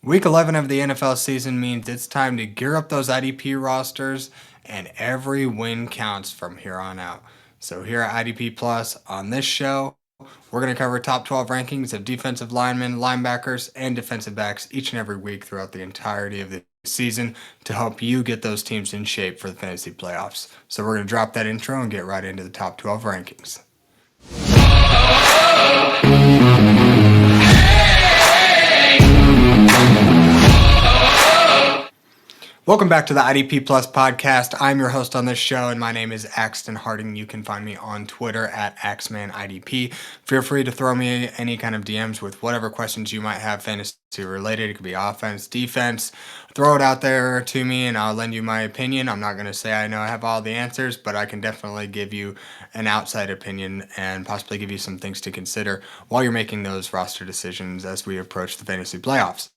Week 11 of the NFL season means it's time to gear up those IDP rosters, and every win counts from here on out. So, here at IDP Plus, on this show, we're going to cover top 12 rankings of defensive linemen, linebackers, and defensive backs each and every week throughout the entirety of the season to help you get those teams in shape for the fantasy playoffs. So, we're going to drop that intro and get right into the top 12 rankings. Welcome back to the IDP Plus podcast. I'm your host on this show, and my name is Axton Harding. You can find me on Twitter at AxmanIDP. Feel free to throw me any kind of DMs with whatever questions you might have fantasy related. It could be offense, defense. Throw it out there to me, and I'll lend you my opinion. I'm not going to say I know I have all the answers, but I can definitely give you an outside opinion and possibly give you some things to consider while you're making those roster decisions as we approach the fantasy playoffs.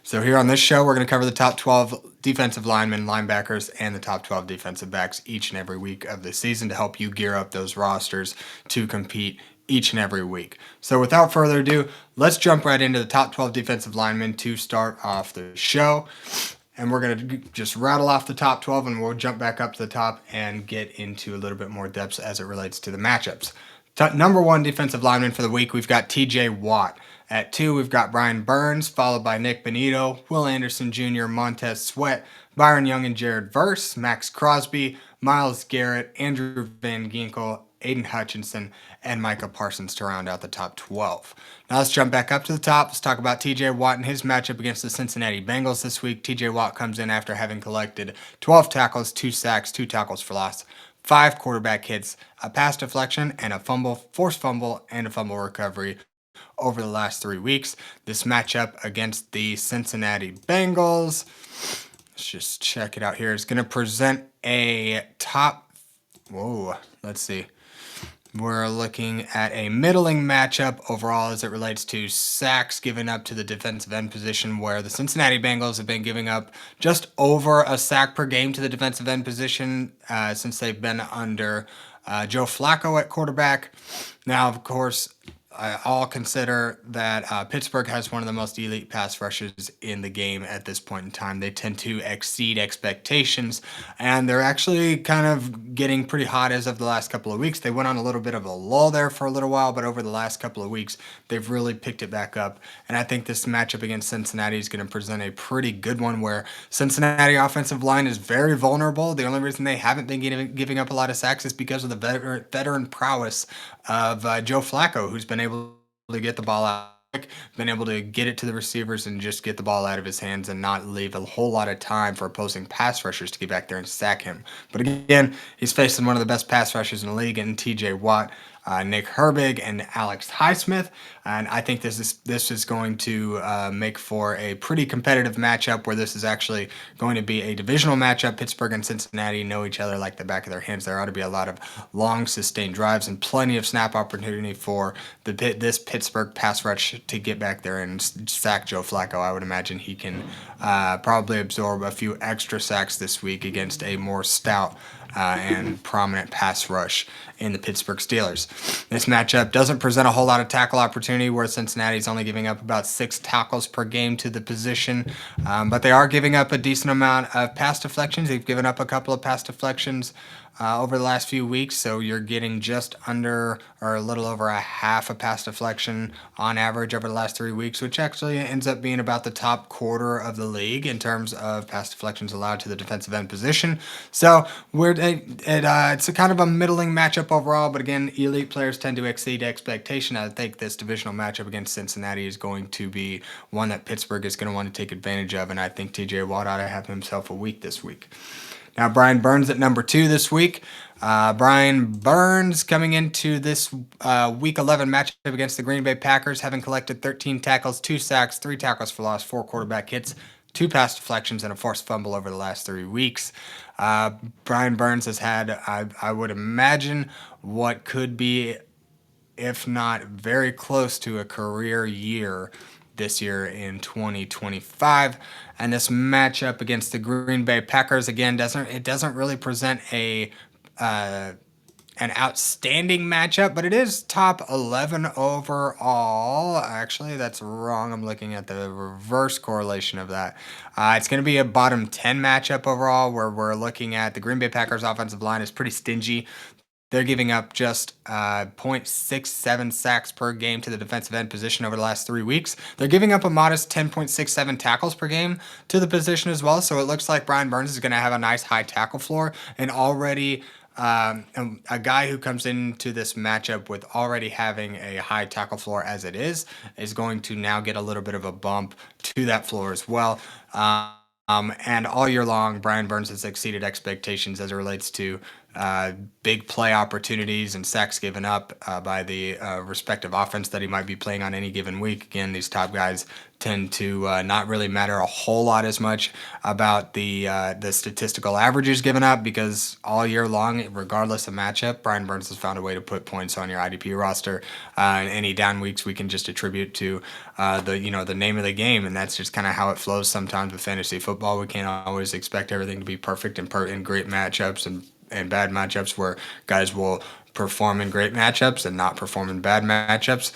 So here on this show, we're going to cover the top 12 defensive linemen, linebackers, and the top 12 defensive backs each and every week of the season to help you gear up those rosters to compete each and every week. So without further ado, let's jump right into the top 12 defensive linemen to start off the show. And we're going to just rattle off the top 12, and we'll jump back up to the top and get into a little bit more depth as it relates to the matchups. Number one defensive lineman for the week, we've got TJ Watt. At 2, we've got Brian Burns, followed by Nik Bonitto, Will Anderson Jr., Montez Sweat, Byron Young and Jared Verse, Maxx Crosby, Myles Garrett, Andrew Van Ginkel, Aidan Hutchinson, and Micah Parsons to round out the top 12. Now let's jump back up to the top. Let's talk about TJ Watt and his matchup against the Cincinnati Bengals this week. TJ Watt comes in after having collected 12 tackles, 2 sacks, 2 tackles for loss, 5 quarterback hits, a pass deflection, and a fumble, forced fumble, and a fumble recovery over the last 3 weeks. This matchup against the Cincinnati Bengals, let's just check it out here. It's going to present a let's see. We're looking at a middling matchup overall as it relates to sacks given up to the defensive end position, where the Cincinnati Bengals have been giving up just over a sack per game to the defensive end position since they've been under Joe Flacco at quarterback. Now, of course, I'll consider that Pittsburgh has one of the most elite pass rushes in the game at this point in time. They tend to exceed expectations, and they're actually kind of getting pretty hot as of the last couple of weeks. They went on a little bit of a lull there for a little while, but over the last couple of weeks, they've really picked it back up. And I think this matchup against Cincinnati is going to present a pretty good one, where Cincinnati offensive line is very vulnerable. The only reason they haven't been giving up a lot of sacks is because of the veteran prowess of Joe Flacco, who's been able to get the ball out, been able to get it to the receivers and just get the ball out of his hands and not leave a whole lot of time for opposing pass rushers to get back there and sack him. But again, he's facing one of the best pass rushers in the league in TJ Watt, Nick Herbig, and Alex Highsmith. And I think this is going to make for a pretty competitive matchup, where this is actually going to be a divisional matchup. Pittsburgh and Cincinnati know each other like the back of their hands. There ought to be a lot of long, sustained drives and plenty of snap opportunity for this Pittsburgh pass rush to get back there and sack Joe Flacco. I would imagine he can probably absorb a few extra sacks this week against a more stout and prominent pass rush in the Pittsburgh Steelers. This matchup doesn't present a whole lot of tackle opportunity, where Cincinnati's only giving up about 6 tackles per game to the position, but they are giving up a decent amount of pass deflections. They've given up a couple of pass deflections over the last few weeks, so you're getting just under or a little over a half a pass deflection on average over the last 3 weeks, which actually ends up being about the top quarter of the league in terms of pass deflections allowed to the defensive end position. So it's a kind of a middling matchup overall, but again, elite players tend to exceed expectation. I think this divisional matchup against Cincinnati is going to be one that Pittsburgh is going to want to take advantage of, and I think TJ Watt ought to have himself a week this week. Now, Brian Burns at number 2 this week. Brian Burns coming into this Week 11 matchup against the Green Bay Packers, having collected 13 tackles, 2 sacks, 3 tackles for loss, 4 quarterback hits, 2 pass deflections, and a forced fumble over the last 3 weeks. Brian Burns has had, I would imagine, what could be, if not very close to, a career year this year in 2025. And this matchup against the Green Bay Packers, again, doesn't really present a an outstanding matchup, but it is top 11 overall. Actually, that's wrong. I'm looking at the reverse correlation of that. It's going to be a bottom 10 matchup overall, where we're looking at the Green Bay Packers offensive line is pretty stingy. They're giving up just 0.67 sacks per game to the defensive end position over the last 3 weeks. They're giving up a modest 10.67 tackles per game to the position as well. So it looks like Brian Burns is going to have a nice high tackle floor, and already a guy who comes into this matchup with already having a high tackle floor as it is going to now get a little bit of a bump to that floor as well. And all year long, Brian Burns has exceeded expectations as it relates to big play opportunities and sacks given up by the respective offense that he might be playing on any given week. Again, these top guys tend to not really matter a whole lot as much about the statistical averages given up, because all year long, regardless of matchup, Brian Burns has found a way to put points on your IDP roster. And any down weeks we can just attribute to the name of the game, and that's just kind of how it flows sometimes with fantasy football. We can't always expect everything to be perfect and in great matchups and bad matchups, where guys will perform in great matchups and not perform in bad matchups.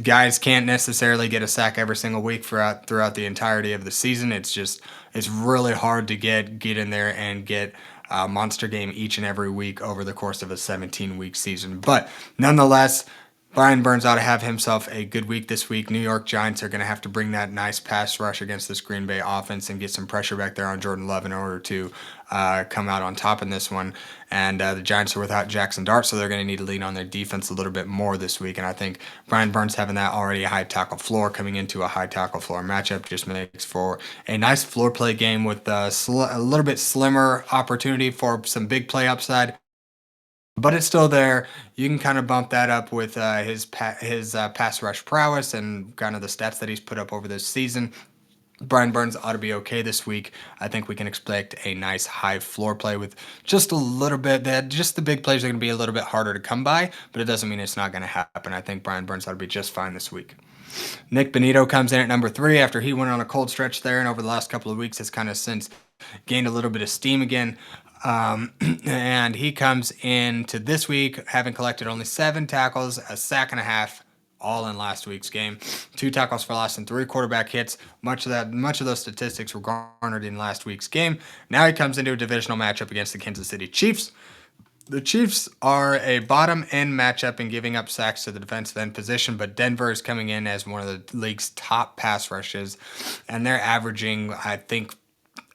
Guys can't necessarily get a sack every single week throughout the entirety of the season. It's really hard to get in there and get a monster game each and every week over the course of a 17-week season. But nonetheless, Brian Burns ought to have himself a good week this week. New York Giants are going to have to bring that nice pass rush against this Green Bay offense and get some pressure back there on Jordan Love in order to come out on top in this one. And the Giants are without Jackson Dart, so they're going to need to lean on their defense a little bit more this week. And I think Brian Burns having that already high tackle floor coming into a high tackle floor matchup just makes for a nice floor play game with a little bit slimmer opportunity for some big play upside. But it's still there. You can kind of bump that up with his pass rush prowess and kind of the stats that he's put up over this season. Brian Burns ought to be okay this week. I think we can expect a nice high floor play with just a little bit. Just the big plays are going to be a little bit harder to come by, but it doesn't mean it's not going to happen. I think Brian Burns ought to be just fine this week. Nik Bonitto comes in at number 3 after he went on a cold stretch there, and over the last couple of weeks has kind of since gained a little bit of steam again. And he comes into this week having collected only 7 tackles, a sack and a half, all in last week's game. 2 tackles for loss and 3 quarterback hits. Much of those statistics were garnered in last week's game. Now he comes into a divisional matchup against the Kansas City Chiefs. The Chiefs are a bottom end matchup in giving up sacks to the defensive end position, but Denver is coming in as one of the league's top pass rushes, and they're averaging, I think,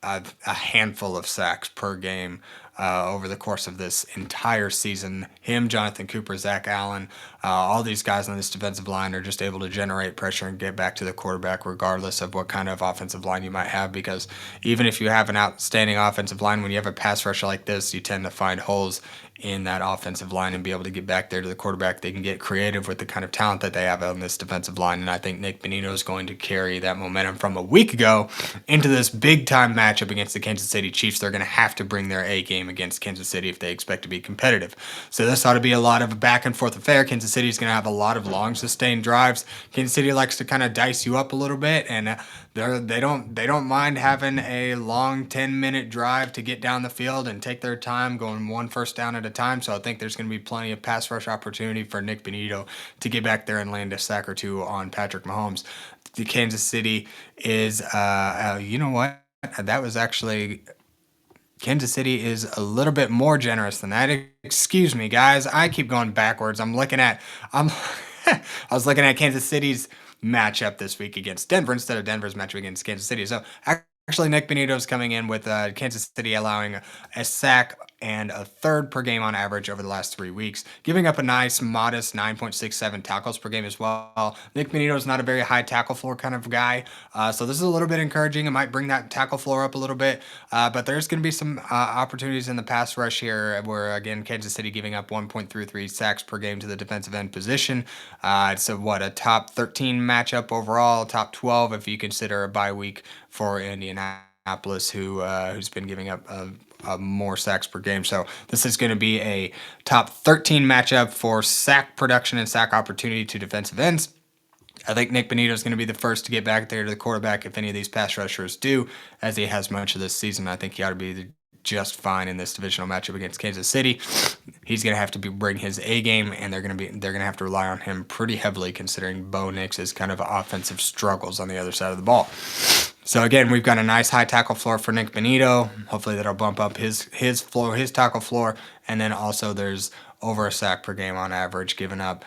a handful of sacks per game over the course of this entire season. Him, Jonathan Cooper, Zach Allen, all these guys on this defensive line are just able to generate pressure and get back to the quarterback regardless of what kind of offensive line you might have, because even if you have an outstanding offensive line, when you have a pass rush like this, you tend to find holes in that offensive line and be able to get back there to the quarterback. They can get creative with the kind of talent that they have on this defensive line, and I think Nik Bonitto is going to carry that momentum from a week ago into this big-time matchup against the Kansas City Chiefs. They're going to have to bring their A game against Kansas City if they expect to be competitive. So this ought to be a lot of a back-and-forth affair. Kansas City is going to have a lot of long, sustained drives. Kansas City likes to kind of dice you up a little bit, and they don't mind having a long 10-minute drive to get down the field and take their time going one first down at a time. So I think there's going to be plenty of pass rush opportunity for Nik Bonitto to get back there and land a sack or 2 on Patrick Mahomes. The Kansas City is, you know what? That was actually, Kansas City is a little bit more generous than that. Excuse me, guys. I keep going backwards. I was looking at Kansas City's matchup this week against Denver instead of Denver's matchup against Kansas City. So actually, Nik Bonitto is coming in with Kansas City allowing a sack and a third per game on average over the last 3 weeks, giving up a nice, modest 9.67 tackles per game as well. Nik Bonitto is not a very high tackle floor kind of guy, so this is a little bit encouraging. It might bring that tackle floor up a little bit, but there's going to be some opportunities in the pass rush here where, again, Kansas City giving up 1.33 sacks per game to the defensive end position. It's a top 13 matchup overall, top 12 if you consider a bye week for Indianapolis, who's been giving up more sacks per game. So this is going to be a top 13 matchup for sack production and sack opportunity to defensive ends. I think Nik Bonitto is going to be the first to get back there to the quarterback if any of these pass rushers do, as he has much of this season. I think he ought to be just fine in this divisional matchup against Kansas City. He's going to have to bring his A game, and they're going to have to rely on him pretty heavily, considering Bo Nix's kind of offensive struggles on the other side of the ball. So again, we've got a nice high tackle floor for Nik Bonitto. Hopefully that'll bump up his tackle floor, and then also there's over a sack per game on average given up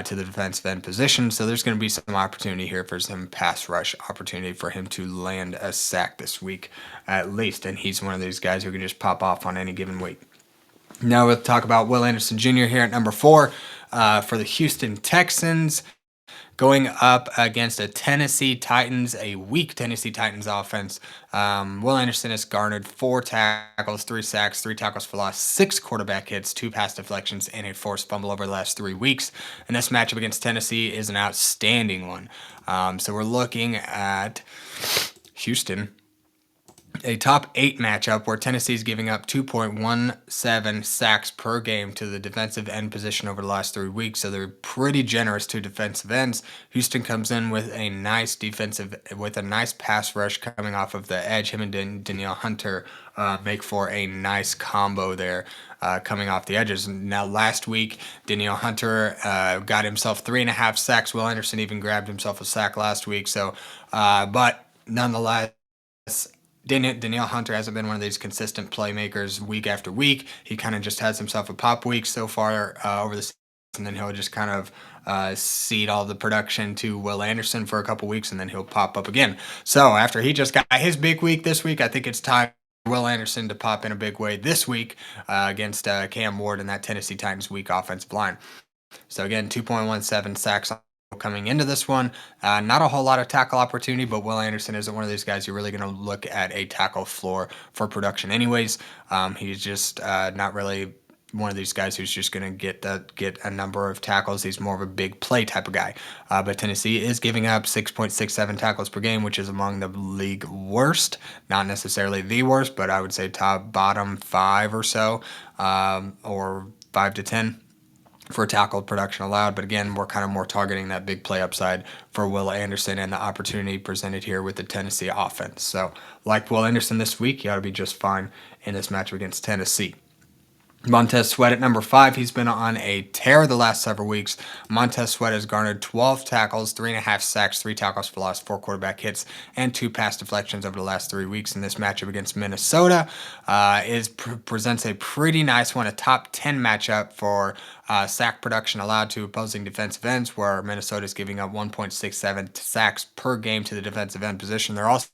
to the defensive end position. So there's going to be some opportunity here for some pass rush opportunity for him to land a sack this week at least, and he's one of these guys who can just pop off on any given week. Now we'll talk about Will Anderson Jr. here at number 4 for the Houston Texans, going up against a Tennessee Titans, a weak Tennessee Titans offense. Will Anderson has garnered 4 tackles, 3 sacks, 3 tackles for loss, 6 quarterback hits, 2 pass deflections, and a forced fumble over the last 3 weeks. And this matchup against Tennessee is an outstanding one. So we're looking at Houston, a top 8 matchup where Tennessee is giving up 2.17 sacks per game to the defensive end position over the last 3 weeks, so they're pretty generous to defensive ends. Houston comes in with a nice pass rush coming off of the edge. Him and Danielle Hunter make for a nice combo there. Coming off the edges. Now, last week, Danielle Hunter got himself 3.5 sacks. Will Anderson even grabbed himself a sack last week. So, but nonetheless, Danielle Hunter hasn't been one of these consistent playmakers week after week. He kind of just has himself a pop week so far over the season, and then he'll just kind of cede all the production to Will Anderson for a couple weeks, and then he'll pop up again. So after he just got his big week this week, I think it's time for Will Anderson to pop in a big way this week against Cam Ward and that Tennessee Titans weak offensive line. So again, 2.17 sacks coming into this one. Not a whole lot of tackle opportunity, but Will Anderson isn't one of these guys you're really going to look at a tackle floor for production anyways. He's just not really one of these guys who's just going to get a number of tackles. He's more of a big play type of guy. But Tennessee is giving up 6.67 tackles per game, which is among the league worst. Not necessarily the worst, but I would say bottom 5 or so, or 5 to 10. For tackle production allowed, but again, we're kind of more targeting that big play upside for Will Anderson and the opportunity presented here with the Tennessee offense. So, like Will Anderson this week, he ought to be just fine in this matchup against Tennessee. Montez Sweat at number 5. He's been on a tear the last several weeks. Montez Sweat has garnered 12 tackles, 3.5 sacks, 3 tackles for loss, 4 quarterback hits, and 2 pass deflections over the last 3 weeks. In this matchup against Minnesota, presents a pretty nice one, a top 10 matchup for sack production allowed to opposing defensive ends, where Minnesota is giving up 1.67 sacks per game to the defensive end position. They're also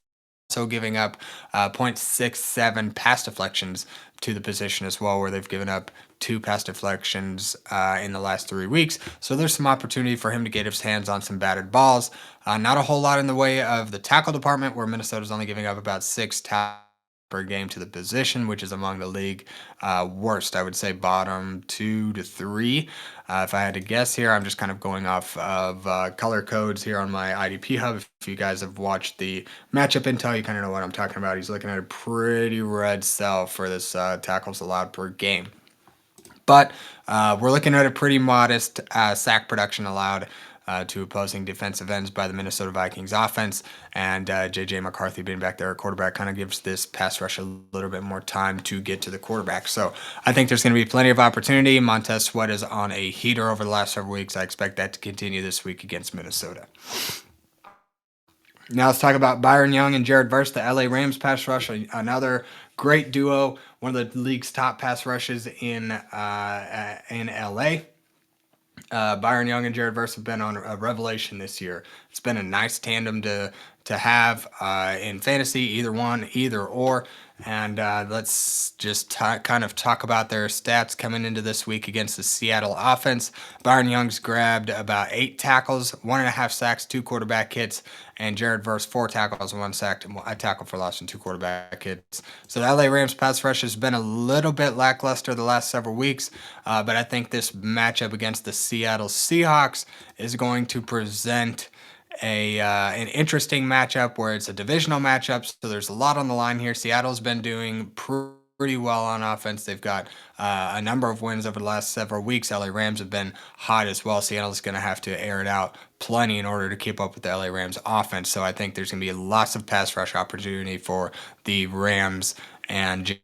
giving up 0.67 pass deflections to the position as well, where they've given up 2 pass deflections in the last 3 weeks. So there's some opportunity for him to get his hands on some batted balls. Not a whole lot in the way of the tackle department, where Minnesota's only giving up about 6 tackles per game to the position, which is among the league worst. I would say bottom 2 to 3. If I had to guess here, I'm just kind of going off of color codes here on my IDP hub. If you guys have watched the matchup intel, you kind of know what I'm talking about. He's looking at a pretty red cell for this tackles allowed per game. But we're looking at a pretty modest sack production allowed to opposing defensive ends by the Minnesota Vikings offense, and J.J. McCarthy being back there at quarterback kind of gives this pass rush a little bit more time to get to the quarterback. So I think there's going to be plenty of opportunity. Montez Sweat is on a heater over the last several weeks. I expect that to continue this week against Minnesota. Now let's talk about Byron Young and Jared Verse, the LA Rams pass rush, another great duo, one of the league's top pass rushes in LA. Byron Young and Jared Verse have been on a revelation this year. It's been a nice tandem to have in fantasy, either or. And let's just kind of talk about their stats coming into this week against the Seattle offense. Byron Young's grabbed about 8 tackles, 1.5 sacks, 2 quarterback hits, and Jared Verse 4 tackles, 1 sack, a tackle for loss, and 2 quarterback hits. So the LA Rams pass rush has been a little bit lackluster the last several weeks, but I think this matchup against the Seattle Seahawks is going to present an interesting matchup where it's a divisional matchup, so there's a lot on the line here. Seattle's been doing pretty well on offense. They've got a number of wins over the last several weeks. LA Rams have been hot as well. Seattle's going to have to air it out plenty in order to keep up with the LA Rams offense, so I think there's going to be lots of pass rush opportunity for the Rams and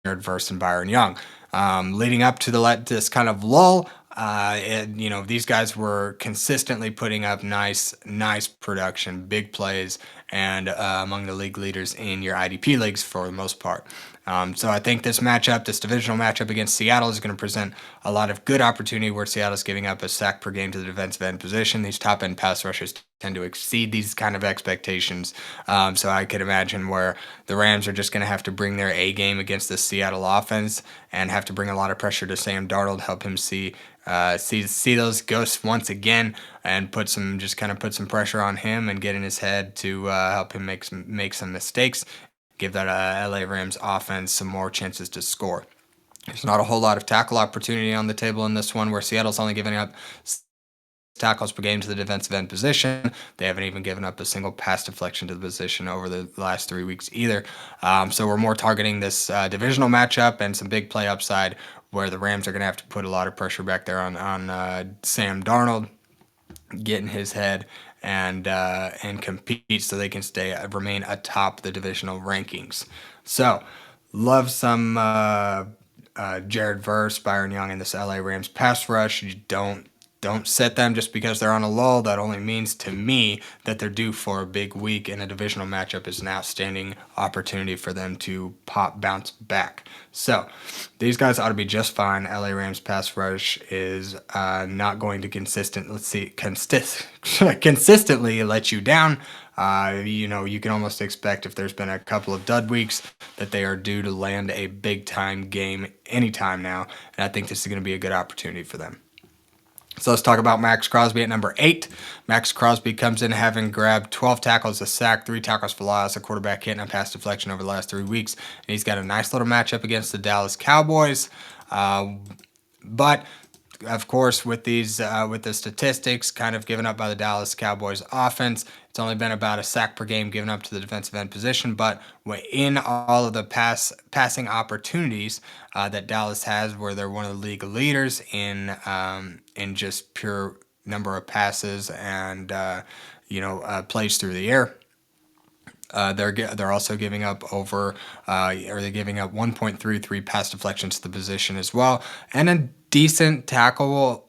Jared Verse and Byron Young. Leading up to this kind of lull, these guys were consistently putting up nice production, big plays, and among the league leaders in your IDP leagues for the most part. So I think this divisional matchup against Seattle is going to present a lot of good opportunity where Seattle's giving up a sack per game to the defensive end position. These top end pass rushers tend to exceed these kind of expectations. So I could imagine where the Rams are just going to have to bring their A game against the Seattle offense and have to bring a lot of pressure to Sam Darnold, help him see those ghosts once again, and put some pressure on him and get in his head to help him make some mistakes, give that LA Rams offense some more chances to score. There's not a whole lot of tackle opportunity on the table in this one, where Seattle's only giving up tackles per game to the defensive end position. They haven't even given up a single pass deflection to the position over the last 3 weeks either. So we're more targeting this divisional matchup and some big play upside, where the Rams are going to have to put a lot of pressure back there on Sam Darnold, get in his head and compete so they can remain atop the divisional rankings. So love some Jared Verse, Byron Young, and this LA Rams pass rush. You don't set them just because they're on a lull. That only means to me that they're due for a big week, and a divisional matchup is an outstanding opportunity for them to bounce back. So these guys ought to be just fine. LA Rams pass rush is not going to consistently let you down. You can almost expect, if there's been a couple of dud weeks, that they are due to land a big time game anytime now, and I think this is going to be a good opportunity for them. So let's talk about Maxx Crosby at number 8. Maxx Crosby comes in having grabbed 12 tackles, a sack, 3 tackles for loss, a quarterback hit, and a pass deflection over the last 3 weeks. And he's got a nice little matchup against the Dallas Cowboys. But of course, with the statistics kind of given up by the Dallas Cowboys offense, it's only been about a sack per game given up to the defensive end position. But in all of the passing opportunities that Dallas has, where they're one of the league leaders in just pure number of passes and plays through the air. They're also giving up they're giving up 1.33 pass deflections to the position as well, and a decent tackle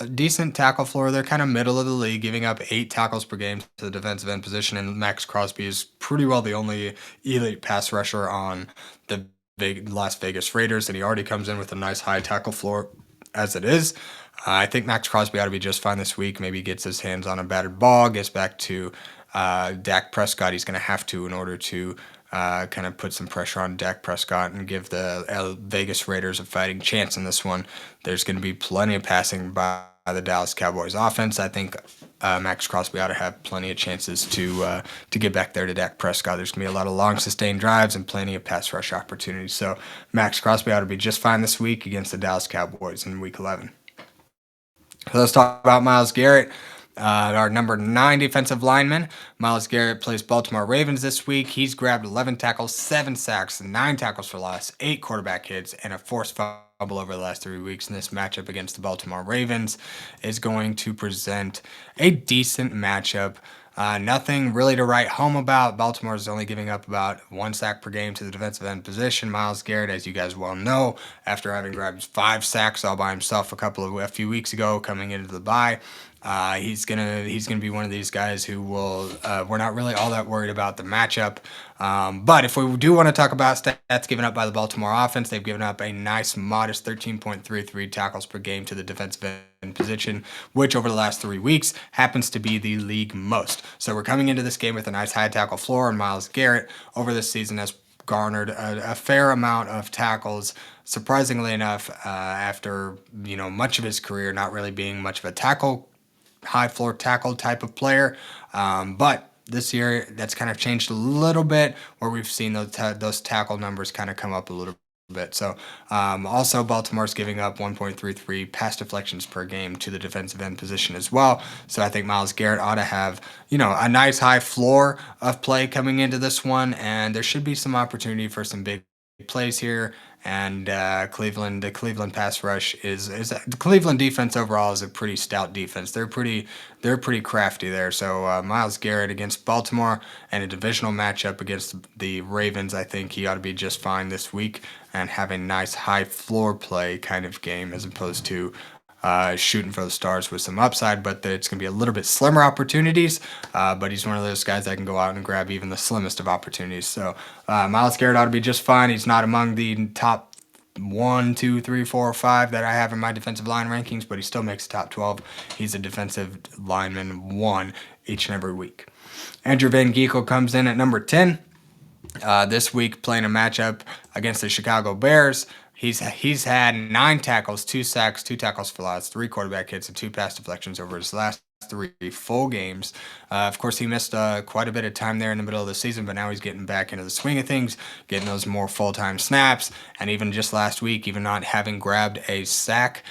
floor. They're kind of middle of the league, giving up 8 tackles per game to the defensive end position, and Maxx Crosby is pretty well the only elite pass rusher on the Las Vegas Raiders, and he already comes in with a nice high tackle floor as it is. I think Maxx Crosby ought to be just fine this week. Maybe gets his hands on a battered ball, gets back to Dak Prescott. He's going to have to, in order to kind of put some pressure on Dak Prescott and give the Vegas Raiders a fighting chance in this one. There's going to be plenty of passing by the Dallas Cowboys offense. I think Maxx Crosby ought to have plenty of chances to get back there to Dak Prescott. There's going to be a lot of long sustained drives and plenty of pass rush opportunities. So Maxx Crosby ought to be just fine this week against the Dallas Cowboys in Week 11. So let's talk about Myles Garrett. Our number 9 defensive lineman. Myles Garrett plays Baltimore Ravens this week. He's grabbed 11 tackles, 7 sacks, 9 tackles for loss, 8 quarterback hits, and a forced fumble over the last 3 weeks. And this matchup against the Baltimore Ravens is going to present a decent matchup. Nothing really to write home about. Baltimore is only giving up about 1 sack per game to the defensive end position. Myles Garrett, as you guys well know, after having grabbed 5 sacks all by himself a few weeks ago, coming into the bye, he's gonna be one of these guys who will. We're not really all that worried about the matchup. But if we do want to talk about stats given up by the Baltimore offense, they've given up a nice, modest 13.33 tackles per game to the defensive end position, which over the last 3 weeks happens to be the league most. So we're coming into this game with a nice high tackle floor, and Myles Garrett over this season has garnered a fair amount of tackles. Surprisingly enough, after much of his career not really being much of a high floor tackle type of player, but this year that's kind of changed a little bit, where we've seen those tackle numbers kind of come up a little bit. So also Baltimore's giving up 1.33 pass deflections per game to the defensive end position as well. So I think Myles Garrett ought to have a nice high floor of play coming into this one, and there should be some opportunity for some big plays here And the Cleveland pass rush is the Cleveland defense overall is a pretty stout defense. They're pretty crafty there. So Myles Garrett against Baltimore and a divisional matchup against the Ravens, I think he ought to be just fine this week and have a nice high floor play kind of game as opposed to shooting for the stars with some upside, but it's going to be a little bit slimmer opportunities. But he's one of those guys that can go out and grab even the slimmest of opportunities. So Myles Garrett ought to be just fine. He's not among the top 1, 2, 3, 4, 5 that I have in my defensive line rankings, but he still makes the top 12. He's a defensive lineman 1 each and every week. Andrew Van Ginkel comes in at number 10. This week playing a matchup against the Chicago Bears. He's had 9 tackles, 2 sacks, 2 tackles for loss, 3 quarterback hits, and 2 pass deflections over his last 3 full games. Of course, he missed quite a bit of time there in the middle of the season, but now he's getting back into the swing of things, getting those more full-time snaps, and even just last week, even not having grabbed a sack,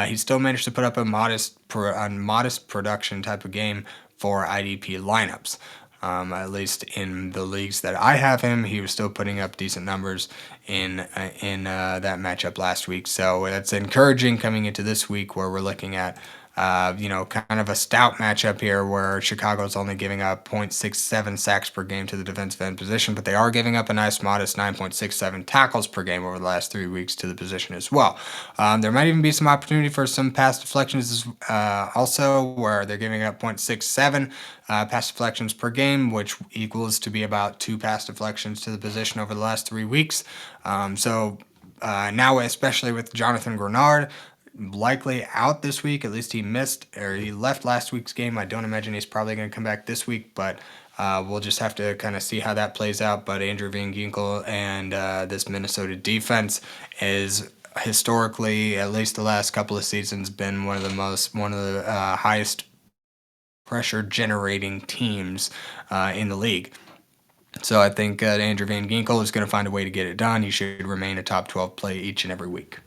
he still managed to put up a modest production type of game for IDP lineups. At least in the leagues that I have him, he was still putting up decent numbers in that matchup last week. So that's encouraging coming into this week where we're looking at kind of a stout matchup here where Chicago's only giving up 0.67 sacks per game to the defensive end position, but they are giving up a nice modest 9.67 tackles per game over the last 3 weeks to the position as well. There might even be some opportunity for some pass deflections also where they're giving up 0.67 pass deflections per game, which equals to be about 2 pass deflections to the position over the last 3 weeks. Now, especially with Jonathan Grenard, likely out this week. At least he left last week's game. I don't imagine he's probably going to come back this week, but we'll just have to kind of see how that plays out. But Andrew Van Ginkel and this Minnesota defense is historically, at least the last couple of seasons, been one of the highest pressure generating teams in the league. So I think Andrew Van Ginkel is going to find a way to get it done. He should remain a top 12 play each and every week.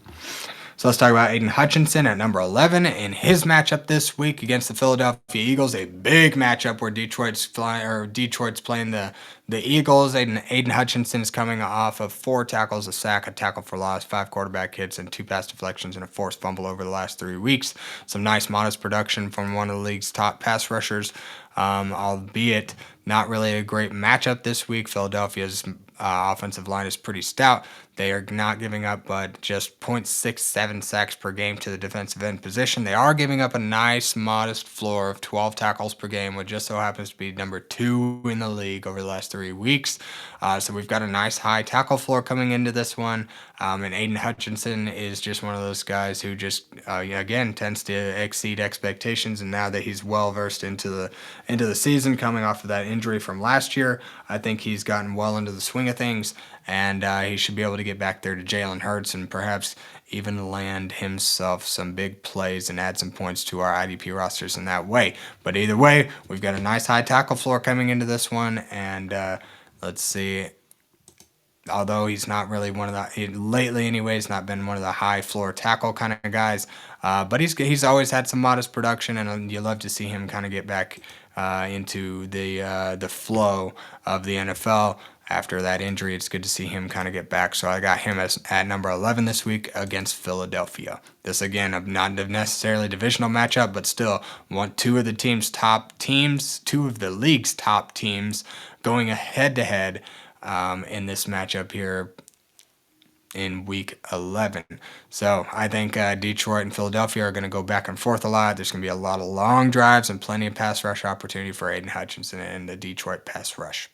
So let's talk about Aidan Hutchinson at number 11 in his matchup this week against the Philadelphia Eagles. A big matchup where Detroit's playing the Eagles. Aidan Hutchinson is coming off of 4 tackles, a sack, a tackle for loss, 5 quarterback hits, and 2 pass deflections and a forced fumble over the last 3 weeks. Some nice modest production from one of the league's top pass rushers, albeit not really a great matchup this week. Philadelphia's offensive line is pretty stout. They are not giving up but just 0.67 sacks per game to the defensive end position. They are giving up a nice modest floor of 12 tackles per game, which just so happens to be number 2 in the league over the last 3 weeks. So we've got a nice high tackle floor coming into this one. And Aidan Hutchinson is just one of those guys who just, again, tends to exceed expectations. And now that he's well versed into the season, coming off of that injury from last year, I think he's gotten well into the swing of things, and he should be able to get back there to Jalen Hurts and perhaps even land himself some big plays and add some points to our IDP rosters in that way. But either way, we've got a nice high tackle floor coming into this one, and let's see. Although he's not really lately anyways, not been one of the high floor tackle kind of guys, but he's always had some modest production, and you love to see him kind of get back into the flow of the NFL. After that injury, it's good to see him kind of get back. So I got him at number 11 this week against Philadelphia. This, again, not necessarily divisional matchup, but still two of the league's top teams going head-to-head in this matchup here in week 11. So I think Detroit and Philadelphia are going to go back and forth a lot. There's going to be a lot of long drives and plenty of pass rush opportunity for Aidan Hutchinson and the Detroit pass rush.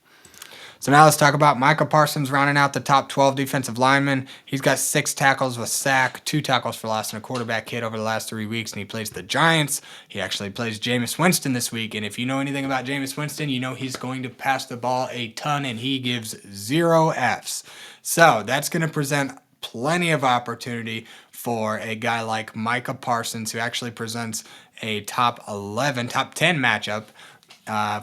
So now let's talk about Micah Parsons rounding out the top 12 defensive linemen. He's got 6 tackles, a sack, 2 tackles for loss, and a quarterback hit over the last 3 weeks, and he plays the Giants. He actually plays Jameis Winston this week, and if you know anything about Jameis Winston, you know he's going to pass the ball a ton, and he gives 0 Fs. So that's going to present plenty of opportunity for a guy like Micah Parsons, who actually presents a top 10 matchup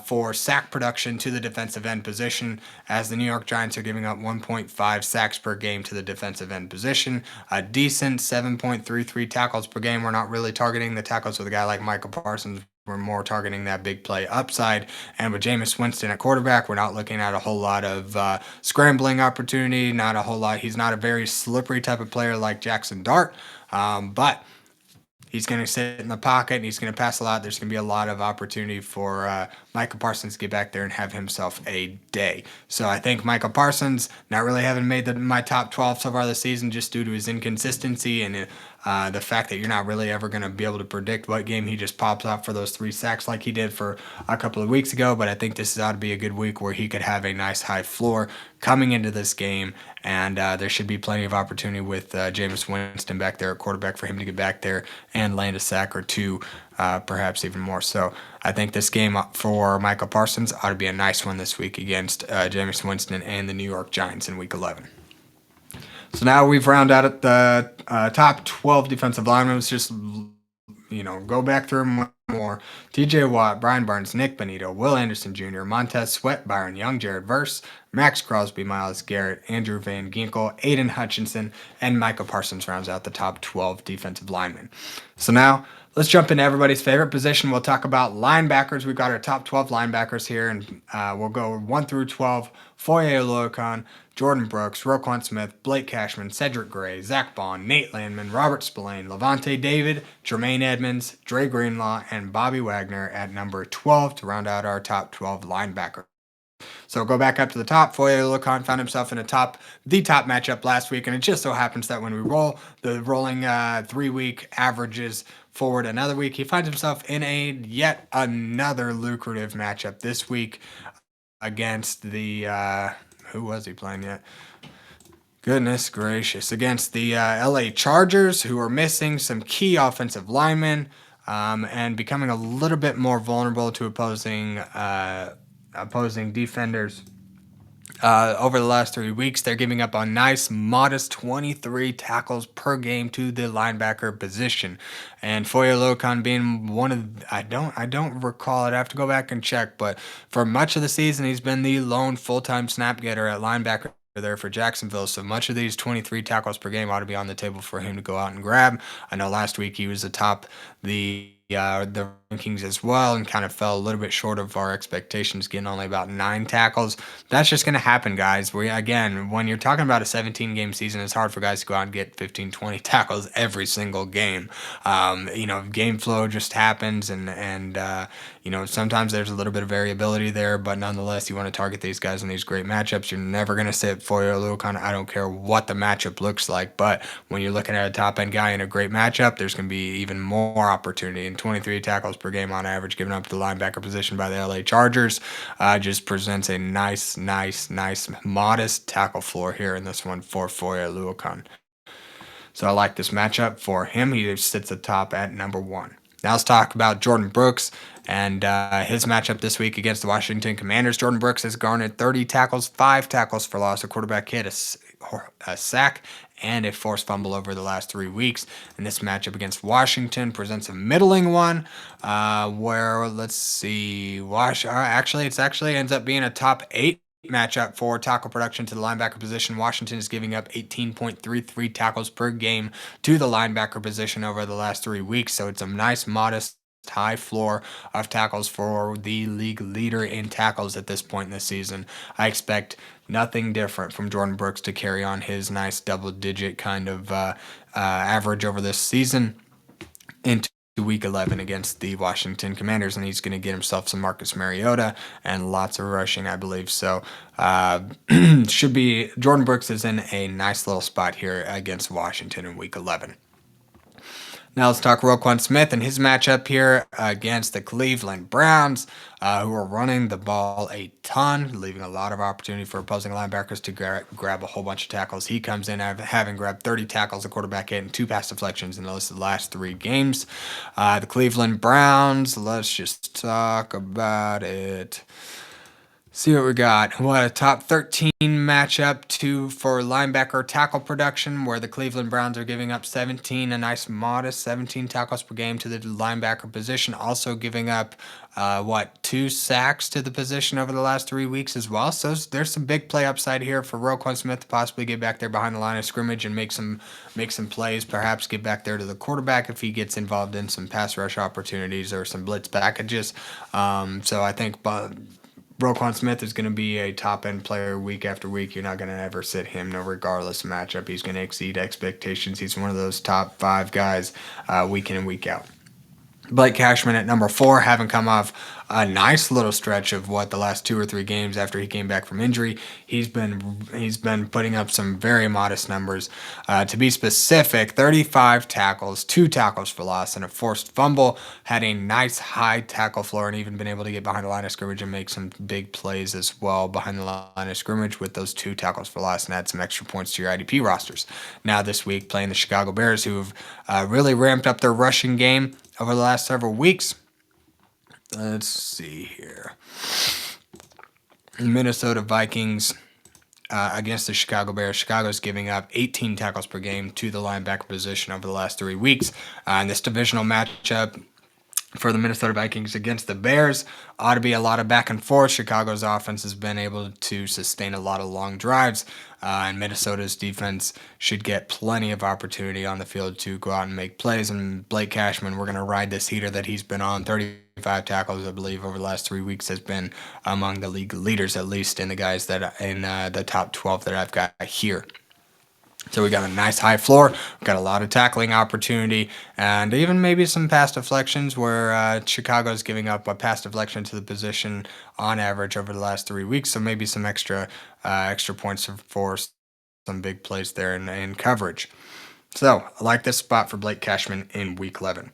for sack production to the defensive end position, as the New York Giants are giving up 1.5 sacks per game to the defensive end position. A decent 7.33 tackles per game. We're not really targeting the tackles with a guy like Micah Parsons. we're more targeting that big play upside. And with Jameis Winston at quarterback, we're not looking at a whole lot of scrambling opportunity, not a whole lot. He's not a very slippery type of player like Jackson Dart, but he's going to sit in the pocket and he's going to pass a lot. There's going to be a lot of opportunity for Micah Parsons to get back there and have himself a day. So I think Micah Parsons, not really having made my top 12 so far this season just due to his inconsistency and the fact that you're not really ever going to be able to predict what game he just pops off for those 3 sacks like he did for a couple of weeks ago. But I think this ought to be a good week where he could have a nice high floor coming into this game. And there should be plenty of opportunity with Jameis Winston back there at quarterback for him to get back there and land a sack or two, perhaps even more. So I think this game for Micah Parsons ought to be a nice one this week against Jameis Winston and the New York Giants in Week 11. So now we've rounded out at the top 12 defensive linemen. Let's just, go back through them more. TJ Watt, Brian Burns, Nik Bonitto, Will Anderson Jr., Montez Sweat, Byron Young, Jared Verse, Maxx Crosby, Myles Garrett, Andrew Van Ginkel, Aidan Hutchinson, and Micah Parsons rounds out the top 12 defensive linemen. So now let's jump into everybody's favorite position. We'll talk about linebackers. We've got our top 12 linebackers here, and we'll go 1 through 12. Foyesade Oluokun, Jordyn Brooks, Roquan Smith, Blake Cashman, Cedric Gray, Zack Baun, Nate Landman, Robert Spillane, Lavonte David, Tremaine Edmunds, Dre Greenlaw, and Bobby Wagner at number 12 to round out our top 12 linebackers. So go back up to the top. Foyesade Oluokun found himself in the top matchup last week, and it just so happens that when we roll the rolling 3-week averages forward another week, he finds himself in yet another lucrative matchup this week against the who was he playing yet? Goodness gracious, against the LA Chargers, who are missing some key offensive linemen and becoming a little bit more vulnerable to opposing defenders. Over the last 3 weeks, they're giving up a nice, modest 23 tackles per game to the linebacker position, and Foyesade Oluokun being one of I don't recall it. I have to go back and check, but for much of the season, he's been the lone full-time snap getter at linebacker there for Jacksonville. So much of these 23 tackles per game ought to be on the table for him to go out and grab. I know last week he was atop the rankings as well and kind of fell a little bit short of our expectations, getting only about 9 tackles. That's just going to happen, guys. Again, when you're talking about a 17-game season, it's hard for guys to go out and get 15, 20 tackles every single game. Game flow just happens, and sometimes there's a little bit of variability there, but nonetheless, you want to target these guys in these great matchups. You're never going to sit Foyesade Oluokun. I don't care what the matchup looks like, but when you're looking at a top-end guy in a great matchup, there's going to be even more opportunity. And 23 tackles per game on average given up to the linebacker position by the LA Chargers just presents a nice, modest tackle floor here in this one for Foyesade Oluokun. So I like this matchup for him. He sits atop at number 1. Now let's talk about Jordyn Brooks and his matchup this week against the Washington Commanders. Jordyn Brooks has garnered 30 tackles, 5 tackles for loss, a quarterback hit, a sack, and a forced fumble over the last 3 weeks. And this matchup against Washington presents a middling one where, let's see, it actually ends up being a top 8 matchup for tackle production to the linebacker position. Washington is giving up 18.33 tackles per game to the linebacker position over the last 3 weeks. So it's a nice, modest, high floor of tackles for the league leader in tackles at this point in the season. I expect nothing different from Jordyn Brooks to carry on his nice double-digit kind of average over this season into Week 11 against the Washington Commanders, and he's going to get himself some Marcus Mariota and lots of rushing, I believe. So should be Jordyn Brooks is in a nice little spot here against Washington in Week 11. Now let's talk Roquan Smith and his matchup here against the Cleveland Browns, who are running the ball a ton, leaving a lot of opportunity for opposing linebackers to grab a whole bunch of tackles. He comes in having grabbed 30 tackles, a quarterback hit, and 2 pass deflections in those last 3 games. The Cleveland Browns, let's just talk about it. See what we got. What a top 13 matchup for linebacker tackle production, where the Cleveland Browns are giving up 17, a nice modest 17 tackles per game to the linebacker position. Also giving up 2 sacks to the position over the last 3 weeks as well. So there's some big play upside here for Roquan Smith to possibly get back there behind the line of scrimmage and make some plays. Perhaps get back there to the quarterback if he gets involved in some pass rush opportunities or some blitz packages. So I think. Roquan Smith is going to be a top end player week after week. You're not going to ever sit him, no regardless of matchup. He's going to exceed expectations. He's one of those top 5 guys week in and week out. Blake Cashman at number 4, having come off a nice little stretch of the last 2 or 3 games after he came back from injury. He's been putting up some very modest numbers. To be specific, 35 tackles, 2 tackles for loss, and a forced fumble. Had a nice high tackle floor and even been able to get behind the line of scrimmage and make some big plays as well behind the line of scrimmage with those 2 tackles for loss and add some extra points to your IDP rosters. Now this week playing the Chicago Bears, who have really ramped up their rushing game over the last several weeks. Let's see here. Minnesota Vikings against the Chicago Bears. Chicago's giving up 18 tackles per game to the linebacker position over the last 3 weeks. In this divisional matchup for the Minnesota Vikings against the Bears, ought to be a lot of back and forth. Chicago's offense has been able to sustain a lot of long drives, and Minnesota's defense should get plenty of opportunity on the field to go out and make plays. And Blake Cashman, we're going to ride this heater that he's been on. 35 tackles, I believe, over the last 3 weeks has been among the league leaders, at least in the guys that in the top 12 that I've got here. So we got a nice high floor, we got a lot of tackling opportunity, and even maybe some pass deflections where Chicago's giving up a pass deflection to the position on average over the last 3 weeks. So maybe some extra points for some big plays there in coverage. So I like this spot for Blake Cashman in Week 11.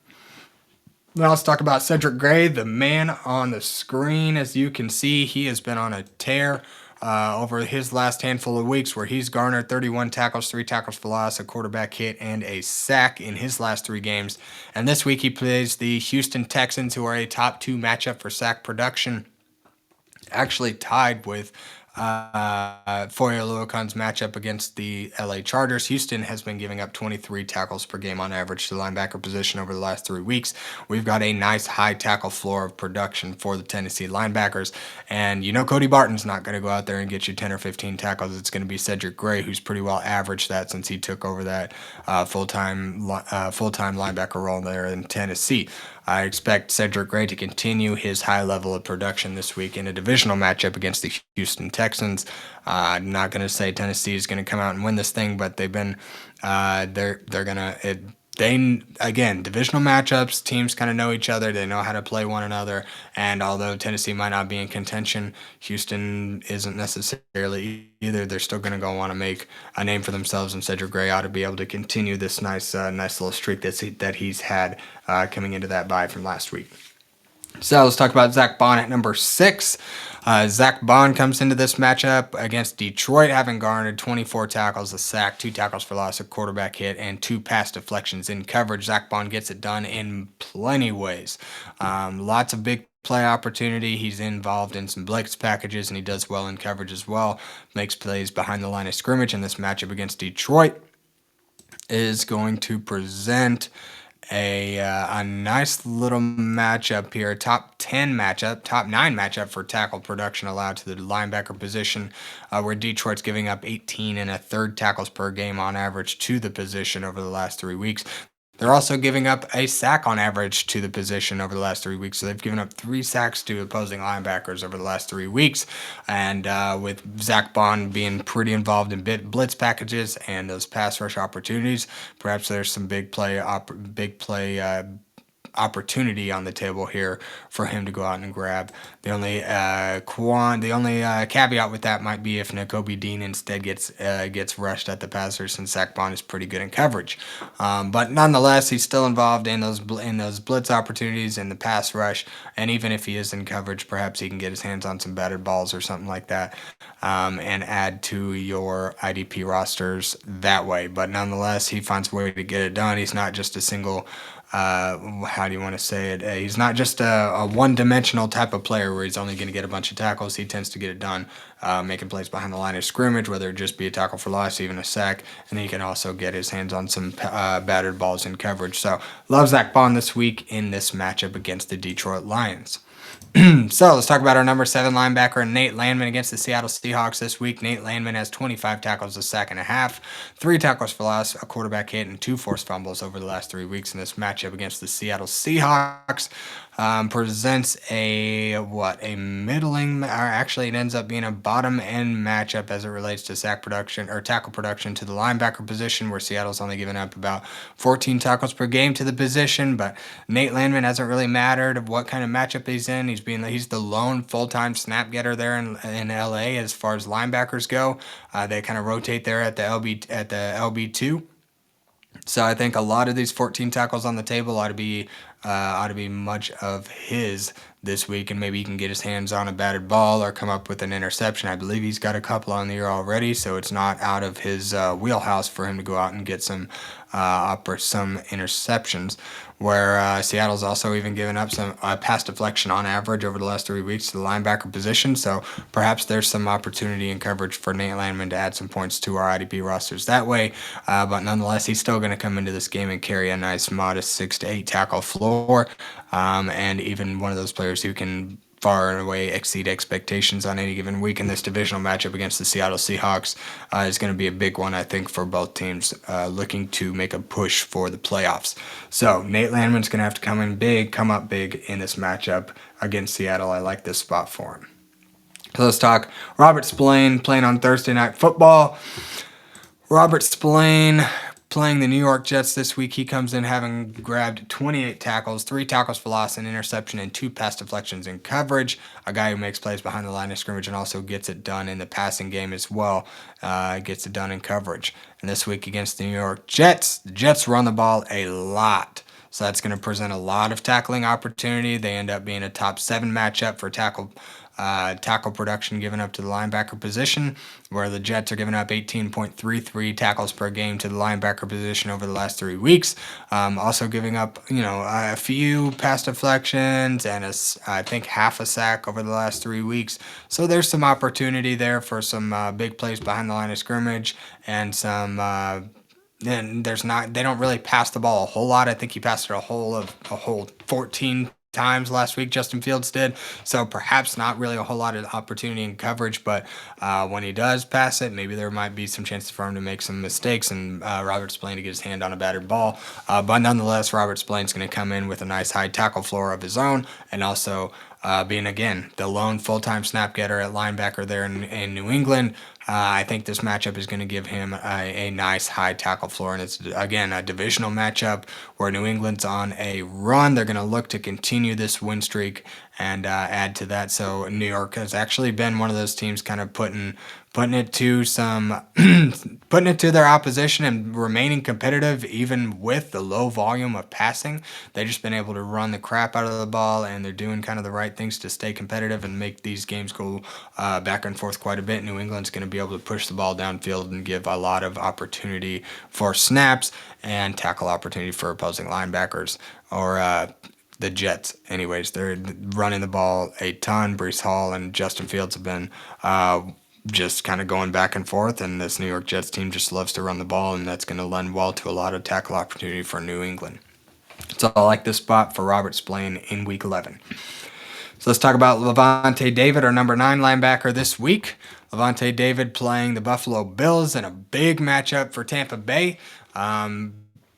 Now let's talk about Cedric Gray, the man on the screen. As you can see, he has been on a tear over his last handful of weeks, where he's garnered 31 tackles, 3 tackles for loss, a quarterback hit, and a sack in his last 3 games. And this week he plays the Houston Texans, who are a top 2 matchup for sack production, actually tied with Foyesade Oluokun's matchup against the LA Chargers. Houston has been giving up 23 tackles per game on average to the linebacker position over the last 3 weeks. We've got a nice high tackle floor of production for the Tennessee linebackers, and Cody Barton's not going to go out there and get you 10 or 15 tackles. It's going to be Cedric Gray, who's pretty well averaged that since he took over that full-time linebacker role there in Tennessee. I expect Cedric Gray to continue his high level of production this week in a divisional matchup against the Houston Texans. I'm not going to say Tennessee is going to come out and win this thing, but they've been they're going to divisional matchups, teams kind of know each other, they know how to play one another, and although Tennessee might not be in contention, Houston isn't necessarily either. They're still going to go want to make a name for themselves, and Cedric Gray ought to be able to continue this nice little streak that he's had coming into that bye from last week. So let's talk about Zack Baun at number 6. Zack Baun comes into this matchup against Detroit, having garnered 24 tackles, a sack, 2 tackles for loss, a quarterback hit, and 2 pass deflections in coverage. Zack Baun gets it done in plenty of ways. Lots of big play opportunity. He's involved in some blitz packages, and he does well in coverage as well. Makes plays behind the line of scrimmage. In this matchup against Detroit is going to present a nice little matchup here, top 9 matchup for tackle production allowed to the linebacker position, where Detroit's giving up 18 and a third tackles per game on average to the position over the last 3 weeks. They're also giving up a sack on average to the position over the last 3 weeks. So they've given up 3 sacks to opposing linebackers over the last 3 weeks. And with Zack Baun being pretty involved in blitz packages and those pass rush opportunities, perhaps there's some big play opportunity on the table here for him to go out and grab. The only caveat with that might be if Nakobe Dean instead gets rushed at the passer, since Zack Baun is pretty good in coverage. But nonetheless, he's still involved in those blitz opportunities and the pass rush. And even if he is in coverage, perhaps he can get his hands on some batted balls or something like that, and add to your IDP rosters that way. But nonetheless, he finds a way to get it done. He's not just a single how do you want to say it? He's not just a one-dimensional type of player where he's only going to get a bunch of tackles. He tends to get it done making plays behind the line of scrimmage, whether it just be a tackle for loss, even a sack, and he can also get his hands on some battered balls in coverage. So love Zack Baun this week in this matchup against the Detroit Lions. So let's talk about our number 7 linebacker, Nate Landman, against the Seattle Seahawks this week. Nate Landman has 25 tackles, a sack and a half, 3 tackles for loss, a quarterback hit, and 2 forced fumbles over the last 3 weeks in this matchup against the Seattle Seahawks. Presents a middling, or actually it ends up being a bottom end matchup as it relates to sack production or tackle production to the linebacker position, where Seattle's only given up about 14 tackles per game to the position. But Nate Landman hasn't really mattered what kind of matchup he's in. He's the lone full-time snap getter there in LA as far as linebackers go. They kind of rotate there at the LB2. So I think a lot of these 14 tackles on the table ought to be much of his this week, and maybe he can get his hands on a batted ball or come up with an interception. I believe he's got a couple on the year already, so it's not out of his wheelhouse for him to go out and get some interceptions. Where Seattle's also even given up some pass deflection on average over the last 3 weeks to the linebacker position, so perhaps there's some opportunity in coverage for Nate Landman to add some points to our IDP rosters that way. But nonetheless, he's still going to come into this game and carry a nice, modest 6 to 8 tackle floor, and even one of those players who can far and away exceed expectations on any given week in this divisional matchup against the Seattle Seahawks is going to be a big one, I think, for both teams looking to make a push for the playoffs. So Nate Landman's going to have to come up big in this matchup against Seattle. I like this spot for him. So let's talk Robert Spillane playing on Thursday Night Football. Robert Spillane playing the New York Jets this week. He comes in having grabbed 28 tackles, 3 tackles for loss, an interception, and 2 pass deflections in coverage. A guy who makes plays behind the line of scrimmage and also gets it done in the passing game as well. Gets it done in coverage. And this week against the New York Jets, the Jets run the ball a lot. So that's going to present a lot of tackling opportunity. They end up being a top 7 matchup for tackle production given up to the linebacker position, where the Jets are giving up 18.33 tackles per game to the linebacker position over the last 3 weeks. Also giving up, a few pass deflections and I think half a sack over the last 3 weeks. So there's some opportunity there for some big plays behind the line of scrimmage and some. And they don't really pass the ball a whole lot. I think he passed it a whole 14 times last week, Justin Fields did. So perhaps not really a whole lot of opportunity in coverage, but when he does pass it, maybe there might be some chances for him to make some mistakes and Robert Spillane to get his hand on a battered ball. But nonetheless, Robert Spillane's going to come in with a nice high tackle floor of his own, and also being, again, the lone full-time snap getter at linebacker there in New England. I think this matchup is going to give him a nice high tackle floor, and it's, again, a divisional matchup where New England's on a run. They're going to look to continue this win streak and add to that. So New York has actually been one of those teams kind of putting it to their opposition and remaining competitive even with the low volume of passing. They've just been able to run the crap out of the ball, and they're doing kind of the right things to stay competitive and make these games go back and forth quite a bit. New England's going to be able to push the ball downfield and give a lot of opportunity for snaps and tackle opportunity for opposing linebackers or the Jets. Anyways, they're running the ball a ton. Breece Hall and Justin Fields have been just kind of going back and forth, and this New York Jets team just loves to run the ball, and that's going to lend well to a lot of tackle opportunity for New England. So I like this spot for Robert Spillane in Week 11. So let's talk about Lavonte David, our number 9 linebacker this week. Lavonte David playing the Buffalo Bills in a big matchup for Tampa Bay.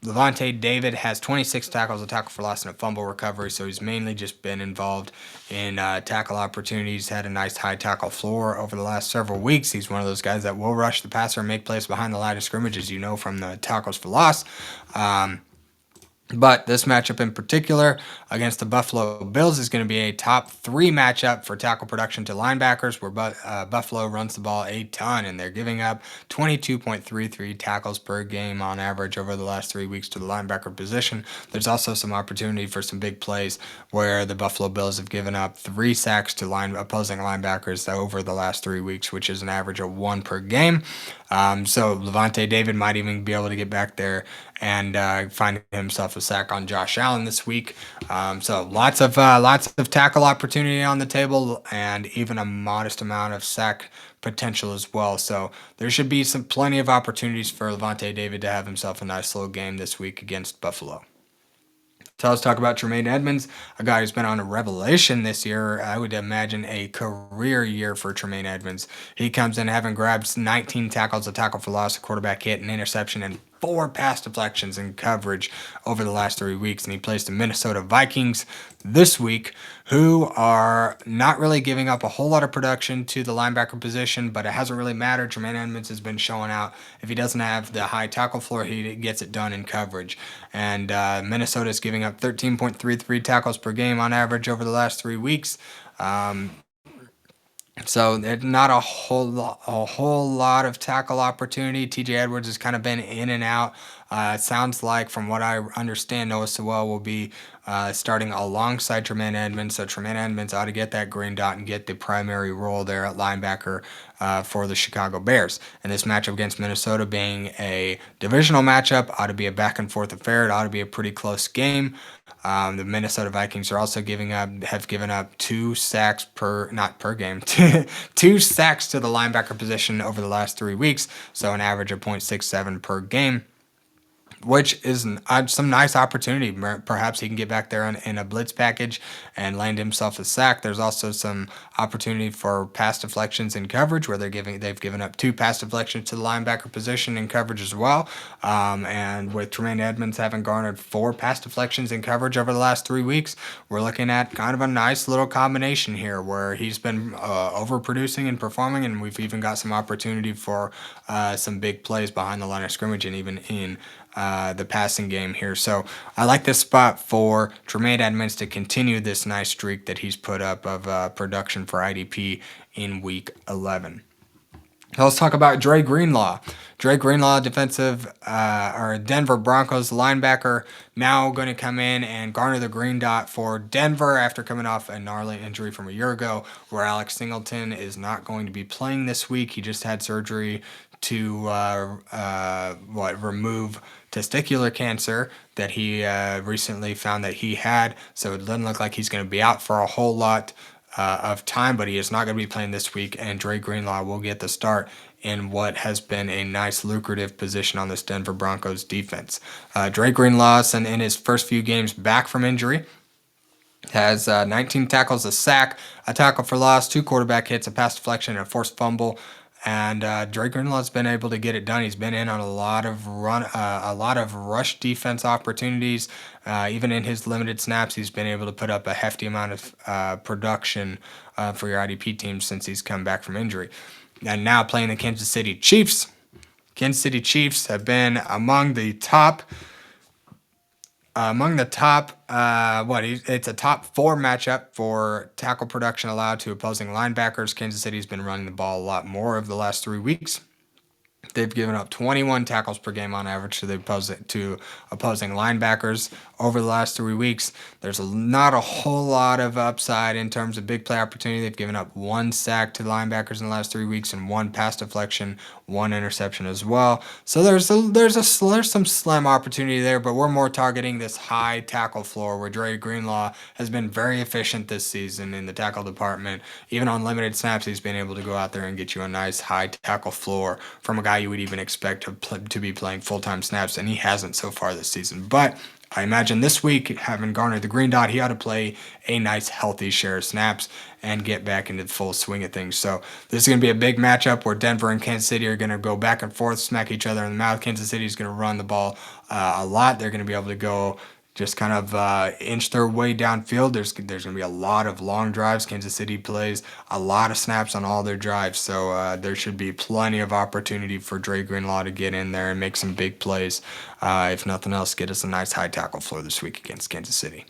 Lavonte David has 26 tackles, a tackle for loss, and a fumble recovery, so he's mainly just been involved in tackle opportunities, had a nice high tackle floor over the last several weeks. He's one of those guys that will rush the passer and make plays behind the line of scrimmage, as you know from the tackles for loss. But this matchup in particular against the Buffalo Bills is going to be a top 3 matchup for tackle production to linebackers, where Buffalo runs the ball a ton, and they're giving up 22.33 tackles per game on average over the last 3 weeks to the linebacker position. There's also some opportunity for some big plays where the Buffalo Bills have given up 3 sacks to opposing linebackers over the last 3 weeks, which is an average of 1 per game. So Lavonte David might even be able to get back there and find himself a sack on Josh Allen this week. So lots of tackle opportunity on the table, and even a modest amount of sack potential as well. So there should be plenty of opportunities for Lavonte David to have himself a nice little game this week against Buffalo. So let's talk about Tremaine Edmunds, a guy who's been on a revelation this year. I would imagine a career year for Tremaine Edmunds. He comes in having grabbed 19 tackles, a tackle for loss, a quarterback hit, an interception, and 4 pass deflections in coverage over the last 3 weeks. And he plays the Minnesota Vikings this week, who are not really giving up a whole lot of production to the linebacker position, but it hasn't really mattered. Tremaine Edmunds has been showing out. If he doesn't have the high tackle floor, he gets it done in coverage. And Minnesota is giving up 13.33 tackles per game on average over the last 3 weeks. So there's not a whole lot of tackle opportunity. TJ Edwards has kind of been in and out. It sounds like, from what I understand, Noah Sewell will be starting alongside Tremaine Edmunds. So Tremaine Edmunds ought to get that green dot and get the primary role there at linebacker for the Chicago Bears. And this matchup against Minnesota, being a divisional matchup, ought to be a back and forth affair. It ought to be a pretty close game. The Minnesota Vikings are also have given up 2 sacks not per game, 2 sacks to the linebacker position over the last 3 weeks, so an average of 0.67 per game, which is some nice opportunity. Perhaps he can get back there in a blitz package and land himself a sack. There's also some opportunity for pass deflections in coverage, where they've given up 2 pass deflections to the linebacker position in coverage as well. And with Tremaine Edmunds having garnered 4 pass deflections in coverage over the last 3 weeks, we're looking at kind of a nice little combination here, where he's been overproducing and performing, and we've even got some opportunity for some big plays behind the line of scrimmage and even in the passing game here. So I like this spot for Tremaine Edmunds to continue this nice streak that he's put up of production for IDP in Week 11. So let's talk about Dre Greenlaw. Dre Greenlaw, Denver Broncos linebacker, now going to come in and garner the green dot for Denver after coming off a gnarly injury from a year ago, where Alex Singleton is not going to be playing this week. He just had surgery to remove testicular cancer that he recently found that he had. So it doesn't look like he's going to be out for a whole lot of time, but he is not going to be playing this week, and Dre Greenlaw will get the start in what has been a nice lucrative position on this Denver Broncos defense. Dre Greenlaw, in his first few games back from injury, has 19 tackles, a sack, a tackle for loss, 2 quarterback hits, a pass deflection, and a forced fumble. And Dre Greenlaw's been able to get it done. He's been in on a lot of rush defense opportunities. Even in his limited snaps, he's been able to put up a hefty amount of production for your IDP team since he's come back from injury. And now playing the Kansas City Chiefs. Kansas City Chiefs have been among the top. It's a top 4 matchup for tackle production allowed to opposing linebackers. Kansas City's been running the ball a lot more over the last 3 weeks. They've given up 21 tackles per game on average to opposing linebackers over the last 3 weeks. There's not a whole lot of upside in terms of big play opportunity. They've given up 1 sack to the linebackers in the last 3 weeks and 1 pass deflection, 1 interception as well. So there's some slim opportunity there, but we're more targeting this high tackle floor, where Dre Greenlaw has been very efficient this season in the tackle department. Even on limited snaps, he's been able to go out there and get you a nice high tackle floor from a guy you would even expect to be playing full-time snaps, and he hasn't so far this season. But I imagine this week, having garnered the green dot, he ought to play a nice healthy share of snaps and get back into the full swing of things. So this is going to be a big matchup where Denver and Kansas City are going to go back and forth, smack each other in the mouth. Kansas City is going to run the ball a lot. They're going to be able to go just kind of inch their way downfield. There's going to be a lot of long drives. Kansas City plays a lot of snaps on all their drives, so there should be plenty of opportunity for Dre Greenlaw to get in there and make some big plays. If nothing else, get us a nice high tackle floor this week against Kansas City.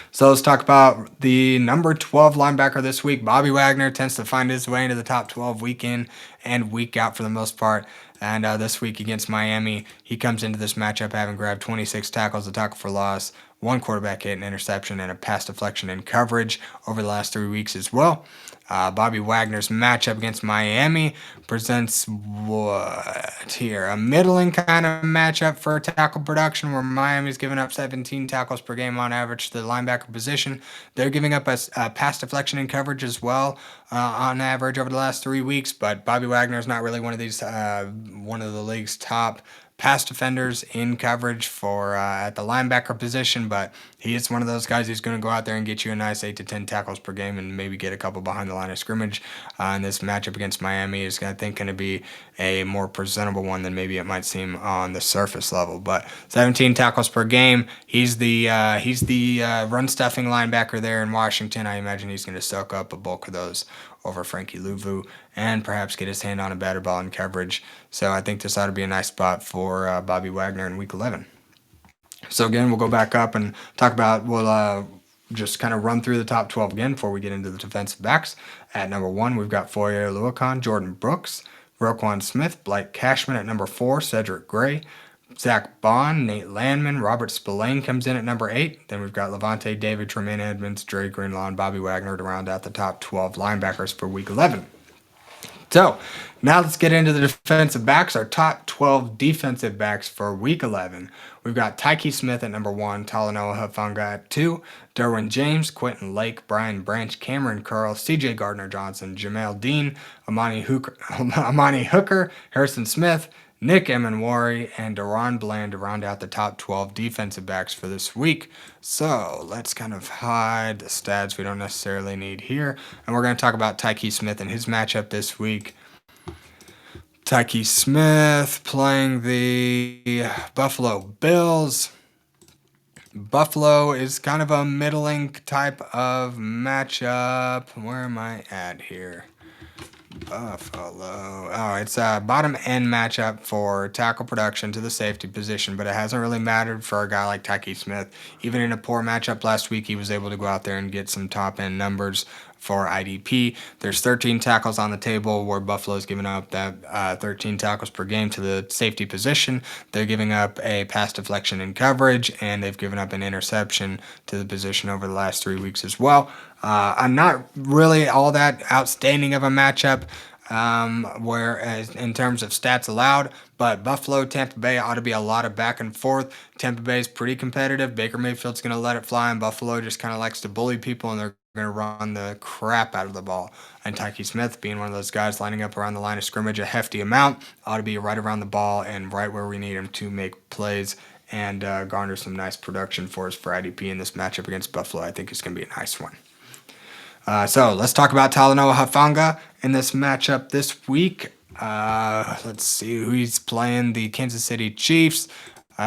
So let's talk about the number 12 linebacker this week. Bobby Wagner tends to find his way into the top 12 week in and week out for the most part. And this week against Miami, he comes into this matchup having grabbed 26 tackles, a tackle for loss, 1 quarterback hit, an interception, and a pass deflection in coverage over the last 3 weeks as well. Bobby Wagner's matchup against Miami presents what here? A middling kind of matchup for tackle production where Miami's giving up 17 tackles per game on average to the linebacker position. They're giving up a pass deflection in coverage as well on average over the last 3 weeks, but Bobby Wagner's not really one of the league's top pass defenders in coverage for at the linebacker position, but he is one of those guys who's going to go out there and get you a nice 8 to 10 tackles per game and maybe get a couple behind the line of scrimmage. And this matchup against Miami is, I think, going to be a more presentable one than maybe it might seem on the surface level. But 17 tackles per game. He's the run stuffing linebacker there in Washington. I imagine he's going to soak up a bulk of those over Frankie Louvu and perhaps get his hand on a better ball in coverage. So I think this ought to be a nice spot for Bobby Wagner in Week 11. So again, we'll go back up and talk about, we'll just kind of run through the top 12 again before we get into the defensive backs. At number 1, we've got Foyesade Oluokun, Jordyn Brooks, Roquan Smith, Blake Cashman at number 4, Cedric Gray, Zack Baun, Nate Landman, Robert Spillane comes in at number 8. Then we've got Lavonte David, Tremaine Edmunds, Dre Greenlaw, and Bobby Wagner to round out the top 12 linebackers for Week 11. So now let's get into the defensive backs, our top 12 defensive backs for Week 11. We've got Tykee Smith at number 1, Talanoa Hufanga at 2, Derwin James, Quentin Lake, Brian Branch, Kamren Curl, CJ Gardner-Johnson, Jamel Dean, Amani Hooker, Harrison Smith, Nick Emmanwori, and DaRon Bland to round out the top 12 defensive backs for this week. So let's kind of hide the stats we don't necessarily need here. And we're going to talk about Tykee Smith and his matchup this week. Tykee Smith playing the Buffalo Bills. Buffalo is kind of a middling type of matchup. Where am I at here? Buffalo. Oh, it's a bottom end matchup for tackle production to the safety position, but it hasn't really mattered for a guy like Tykee Smith. Even in a poor matchup last week, he was able to go out there and get some top end numbers for IDP. There's 13 tackles on the table where Buffalo's giving up that 13 tackles per game to the safety position. They're giving up a pass deflection in coverage, and they've given up an interception to the position over the last 3 weeks as well. I'm not really all that outstanding of a matchup whereas in terms of stats allowed, but Buffalo, Tampa Bay ought to be a lot of back and forth. Tampa Bay is pretty competitive. Baker Mayfield's going to let it fly, and Buffalo just kind of likes to bully people, and they're going to run the crap out of the ball. And Tykee Smith, being one of those guys lining up around the line of scrimmage a hefty amount, ought to be right around the ball and right where we need him to make plays and garner some nice production for us for IDP in this matchup against Buffalo. I think it's going to be a nice one. So let's talk about Talanoa Hufanga in this matchup this week. Let's see who he's playing. The Kansas City Chiefs.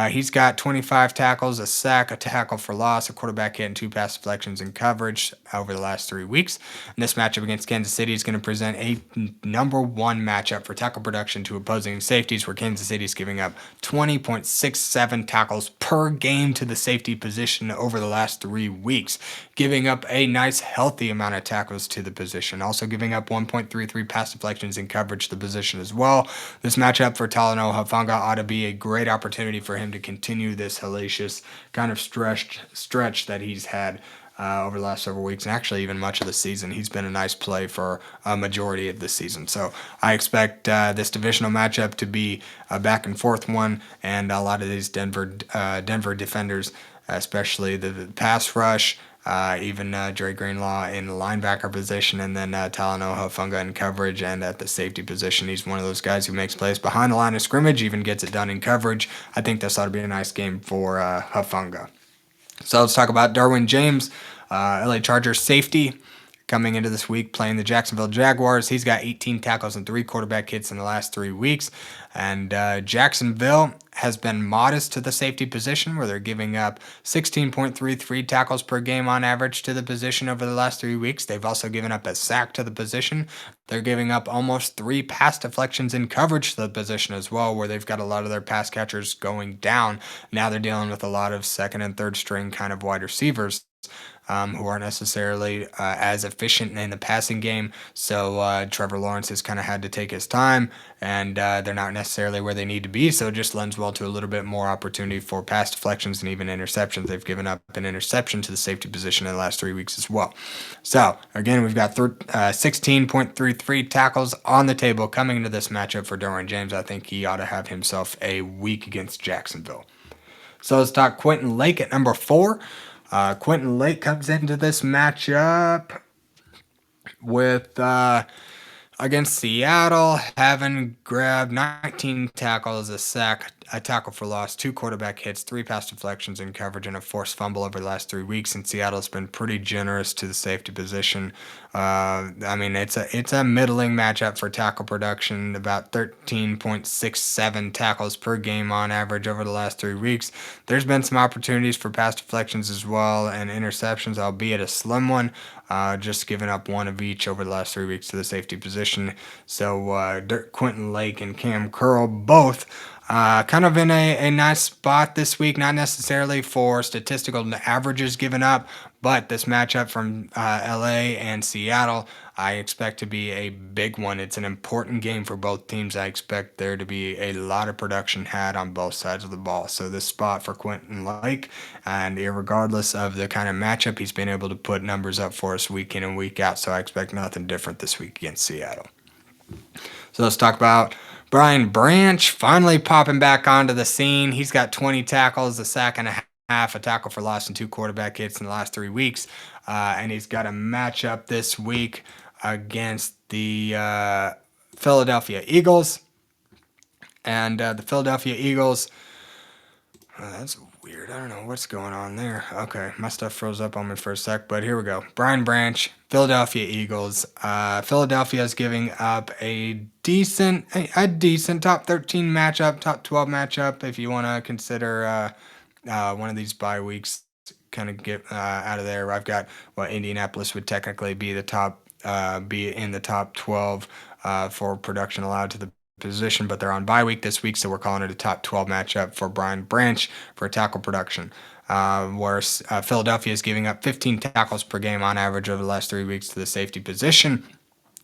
He's got 25 tackles, a sack, a tackle for loss, a quarterback hit, and 2 pass deflections in coverage over the last 3 weeks. And this matchup against Kansas City is going to present a number 1 matchup for tackle production to opposing safeties, where Kansas City is giving up 20.67 tackles per game to the safety position over the last 3 weeks, giving up a nice healthy amount of tackles to the position, also giving up 1.33 pass deflections in coverage to the position as well. This matchup for Talanoa Hufanga ought to be a great opportunity for him to continue this hellacious kind of stretch that he's had over the last several weeks, and actually even much of the season. He's been a nice play for a majority of the season. So I expect this divisional matchup to be a back and forth one, and a lot of these Denver defenders, especially the pass rush, even Dre Greenlaw in the linebacker position, and then Talanoa Hufanga in coverage, and at the safety position, he's one of those guys who makes plays behind the line of scrimmage, even gets it done in coverage. I think this ought to be a nice game for Hufanga. So let's talk about Derwin James, LA Chargers safety, coming into this week playing the Jacksonville Jaguars. He's got 18 tackles and 3 quarterback hits in the last 3 weeks. And Jacksonville has been modest to the safety position, where they're giving up 16.33 tackles per game on average to the position over the last 3 weeks. They've also given up a sack to the position. They're giving up almost 3 pass deflections in coverage to the position as well, where they've got a lot of their pass catchers going down. Now they're dealing with a lot of second and third string kind of wide receivers. who aren't necessarily as efficient in the passing game. So Trevor Lawrence has kind of had to take his time, and they're not necessarily where they need to be. So it just lends well to a little bit more opportunity for pass deflections and even interceptions. They've given up an interception to the safety position in the last 3 weeks as well. So again, we've got 16.33 tackles on the table coming into this matchup for Derwin James. I think he ought to have himself a week against Jacksonville. So let's talk Quentin Lake at number 4. Quentin Lake comes into this matchup with against Seattle, having grabbed 19 tackles, a sack, a tackle for loss, 2 quarterback hits, 3 pass deflections in coverage, and a forced fumble over the last 3 weeks. And Seattle's been pretty generous to the safety position. It's a middling matchup for tackle production, about 13.67 tackles per game on average over the last 3 weeks. There's been some opportunities for pass deflections as well and interceptions, albeit a slim one. Just giving up 1 of each over the last 3 weeks to the safety position. So Quentin Lake and Kamren Curl both kind of in a nice spot this week, not necessarily for statistical averages given up, but this matchup from LA and Seattle, I expect to be a big one. It's an important game for both teams. I expect there to be a lot of production had on both sides of the ball. So this spot for Quentin Lake, and regardless of the kind of matchup, he's been able to put numbers up for us week in and week out. So I expect nothing different this week against Seattle. So let's talk about Brian Branch finally popping back onto the scene. He's got 20 tackles, a sack and a half, a tackle for loss, and 2 quarterback hits in the last 3 weeks. And he's got a matchup this week against the Philadelphia Eagles. And the Philadelphia Eagles, that's weird. I don't know what's going on there. Okay, my stuff froze up on me for a sec, but here we go. Brian Branch, Philadelphia Eagles. Philadelphia is giving up a decent top 13 matchup, top 12 matchup, if you want to consider one of these bye weeks kind of get out of there. I've got Indianapolis would technically be in the top 12 for production allowed to the position, but they're on bye week this week, so we're calling it a top 12 matchup for Brian Branch for tackle production. Whereas Philadelphia is giving up 15 tackles per game on average over the last 3 weeks to the safety position.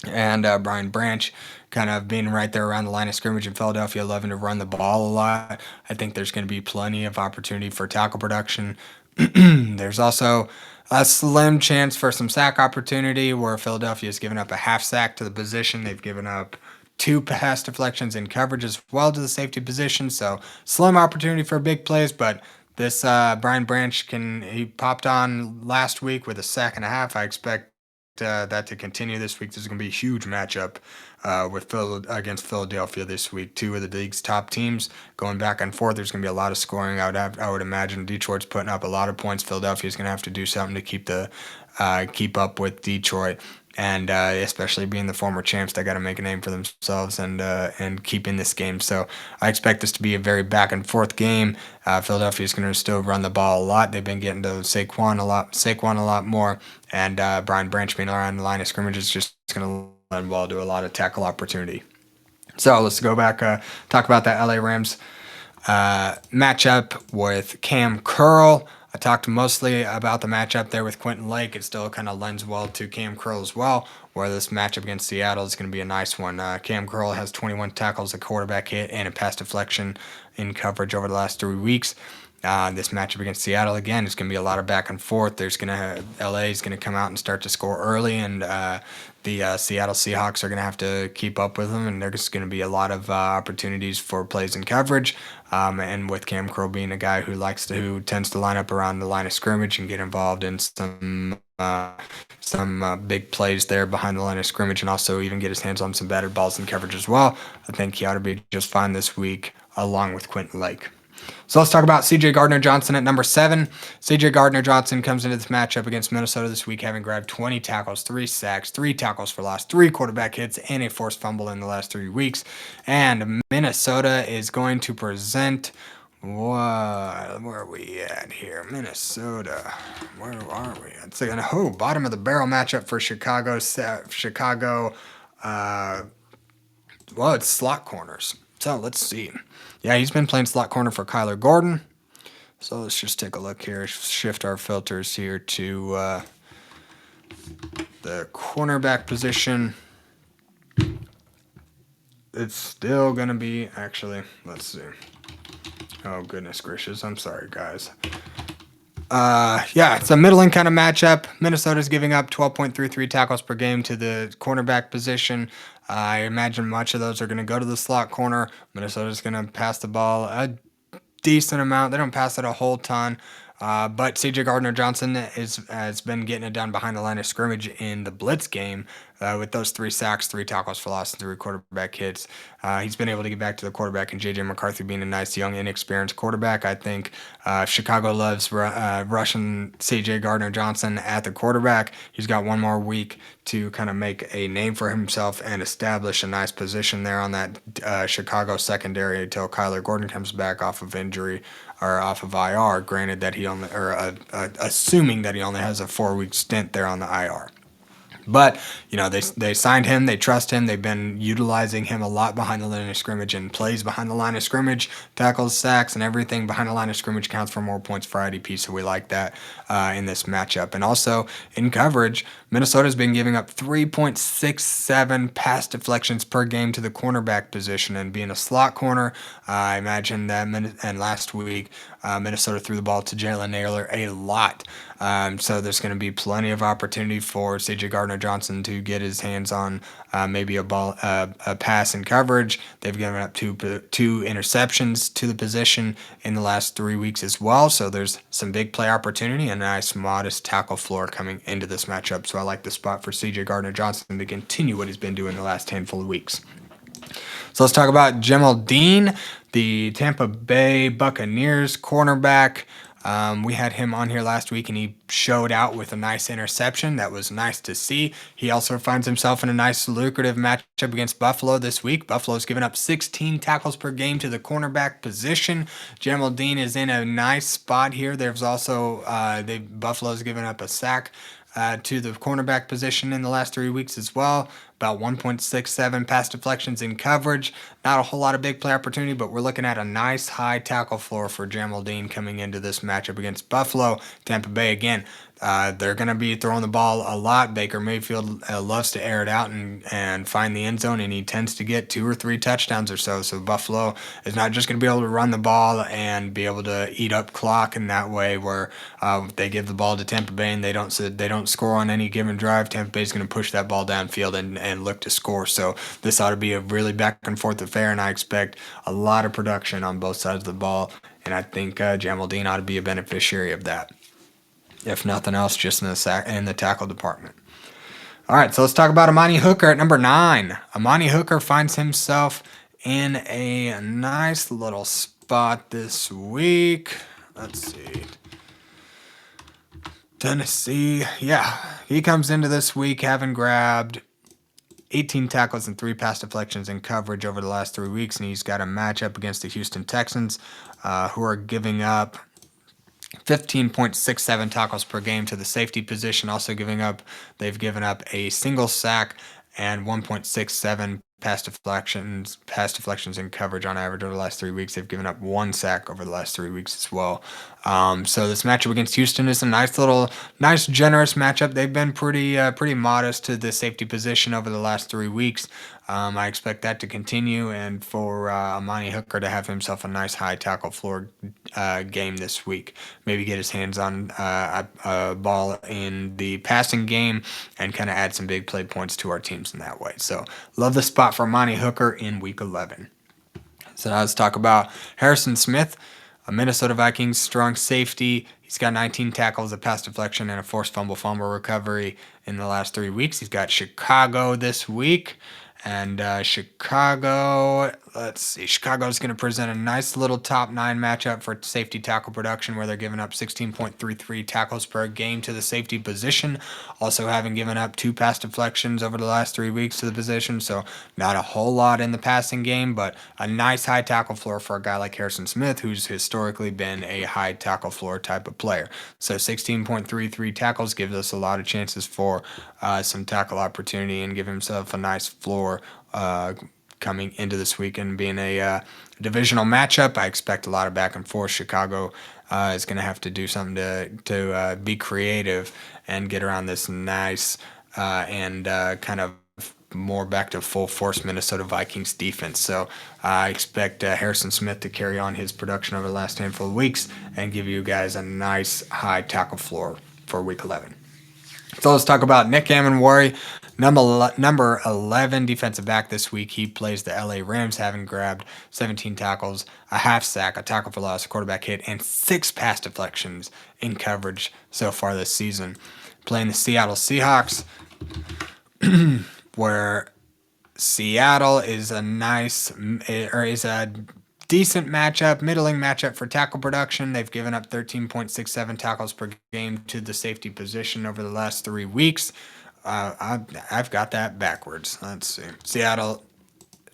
And Brian Branch kind of being right there around the line of scrimmage in Philadelphia, loving to run the ball a lot. I think there's going to be plenty of opportunity for tackle production. There's also a slim chance for some sack opportunity where Philadelphia has given up a half sack to the position. They've given up 2 pass deflections in coverage as well to the safety position. So slim opportunity for big plays, but this Brian Branch he popped on last week with a sack and a half. I expect that to continue this week. This is going to be a huge matchup against Philadelphia this week. 2 of the league's top teams going back and forth. There's going to be a lot of scoring. I would imagine Detroit's putting up a lot of points. Philadelphia's going to have to do something to keep up with Detroit. And especially being the former champs, they got to make a name for themselves and keep in this game. So I expect this to be a very back and forth game. Philadelphia is going to still run the ball a lot. They've been getting to Saquon a lot more, and Brian Branch being around the line of scrimmage is just going to lend well to a lot of tackle opportunity. So let's go back talk about that LA Rams matchup with Kamren Curl. I talked mostly about the matchup there with Quentin Lake. It still kind of lends well to Kamren Curl as well, where this matchup against Seattle is going to be a nice one. Kamren Curl has 21 tackles, a quarterback hit, and a pass deflection in coverage over the last 3 weeks. This matchup against Seattle, again, is going to be a lot of back and forth. LA is going to come out and start to score early, and the Seattle Seahawks are going to have to keep up with them, and there's going to be a lot of opportunities for plays and coverage. And with Kamren Curl being a guy who tends to line up around the line of scrimmage and get involved in some big plays there behind the line of scrimmage, and also even get his hands on some batted balls in coverage as well, I think he ought to be just fine this week, along with Quentin Lake. So let's talk about C.J. Gardner-Johnson at number 7. C.J. Gardner-Johnson comes into this matchup against Minnesota this week, having grabbed 20 tackles, 3 sacks, 3 tackles for loss, 3 quarterback hits, and a forced fumble in the last 3 weeks. And Minnesota is going to present where are we at here? Minnesota. Where are we? It's like bottom of the barrel matchup for Chicago. It's slot corners. So let's see. Yeah, he's been playing slot corner for Kyler Gordon. So let's just take a look here, shift our filters here to the cornerback position. It's still going to be, actually, let's see. Oh, goodness gracious. I'm sorry, guys. Yeah, it's a middling kind of matchup. Minnesota's giving up 12.33 tackles per game to the cornerback position. I imagine much of those are going to go to the slot corner. Minnesota's going to pass the ball a decent amount. They don't pass it a whole ton. But CJ Gardner-Johnson has been getting it done behind the line of scrimmage in the blitz game with those 3 sacks, 3 tackles for loss, and 3 quarterback hits. He's been able to get back to the quarterback, and J.J. McCarthy being a nice, young, inexperienced quarterback. I think Chicago loves rushing CJ Gardner-Johnson at the quarterback. He's got one more week to kind of make a name for himself and establish a nice position there on that Chicago secondary until Kyler Gordon comes back off of injury or off of IR. Granted that he only, or assuming that he only has a 4-week stint there on the IR. But, you know, they signed him. They trust him. They've been utilizing him a lot behind the line of scrimmage and plays behind the line of scrimmage, tackles, sacks, and everything behind the line of scrimmage counts for more points for IDP. So we like that in this matchup. And also in coverage, Minnesota's been giving up 3.67 pass deflections per game to the cornerback position. And being a slot corner, I imagine that and last week, Minnesota threw the ball to Jalen Naylor a lot. So there's going to be plenty of opportunity for CJ Gardner-Johnson to get his hands on maybe a pass in coverage. They've given up two interceptions to the position in the last 3 weeks as well. So there's some big play opportunity and a nice modest tackle floor coming into this matchup. So I like the spot for CJ Gardner-Johnson to continue what he's been doing the last handful of weeks. So let's talk about Jamel Dean, the Tampa Bay Buccaneers cornerback. We had him on here last week, and he showed out with a nice interception. That was nice to see. He also finds himself in a nice, lucrative matchup against Buffalo this week. Buffalo's given up 16 tackles per game to the cornerback position. Jamel Dean is in a nice spot here. There's also Buffalo's given up a sack to the cornerback position in the last 3 weeks as well. About 1.67 pass deflections in coverage. Not a whole lot of big play opportunity, but we're looking at a nice high tackle floor for Jamel Dean coming into this matchup against Buffalo. Tampa Bay, again, they're going to be throwing the ball a lot. Baker Mayfield loves to air it out and find the end zone, and he tends to get 2 or 3 touchdowns or so. So Buffalo is not just going to be able to run the ball and be able to eat up clock in that way where they give the ball to Tampa Bay and they don't score on any given drive. Tampa Bay is going to push that ball downfield and look to score. So this ought to be a really back and forth affair, and I expect a lot of production on both sides of the ball, and I think Jamel Dean ought to be a beneficiary of that. If nothing else, just in the tackle department. All right, so let's talk about Amani Hooker at number 9. Amani Hooker finds himself in a nice little spot this week. Let's see. Tennessee. Yeah, he comes into this week having grabbed 18 tackles and 3 pass deflections in coverage over the last 3 weeks, and he's got a matchup against the Houston Texans, who are giving up 15.67 tackles per game to the safety position. Also they've given up a single sack and 1.67 pass deflections in coverage on average over the last 3 weeks. They've given up 1 sack over the last 3 weeks as well. So this matchup against Houston is a nice generous matchup. They've been pretty modest to the safety position over the last 3 weeks. I expect that to continue, and for Amani Hooker to have himself a nice high tackle floor game this week. Maybe get his hands on a ball in the passing game and kind of add some big play points to our teams in that way. So love the spot for Amani Hooker in Week 11. So now let's talk about Harrison Smith, a Minnesota Vikings strong safety. He's got 19 tackles, a pass deflection, and a forced fumble recovery in the last 3 weeks. He's got Chicago this week. And Chicago's going to present a nice little top 9 matchup for safety tackle production, where they're giving up 16.33 tackles per game to the safety position. Also having given up 2 pass deflections over the last 3 weeks to the position. So not a whole lot in the passing game, but a nice high tackle floor for a guy like Harrison Smith, who's historically been a high tackle floor type of player. So 16.33 tackles gives us a lot of chances for some tackle opportunity and give himself a nice floor coming into this weekend being a divisional matchup. I expect a lot of back and forth. Chicago is going to have to do something to be creative and get around this nice and kind of more back to full force Minnesota Vikings defense. So I expect Harrison Smith to carry on his production over the last handful of weeks and give you guys a nice high tackle floor for Week 11. So let's talk about Nik Bonitto, number 11 defensive back this week. He plays the LA Rams, having grabbed 17 tackles, a half sack, a tackle for loss, a quarterback hit, and 6 pass deflections in coverage so far this season. Playing the Seattle Seahawks, where Seattle is a decent matchup, middling matchup for tackle production. They've given up 13.67 tackles per game to the safety position over the last 3 weeks. I've got that backwards. Let's see. Seattle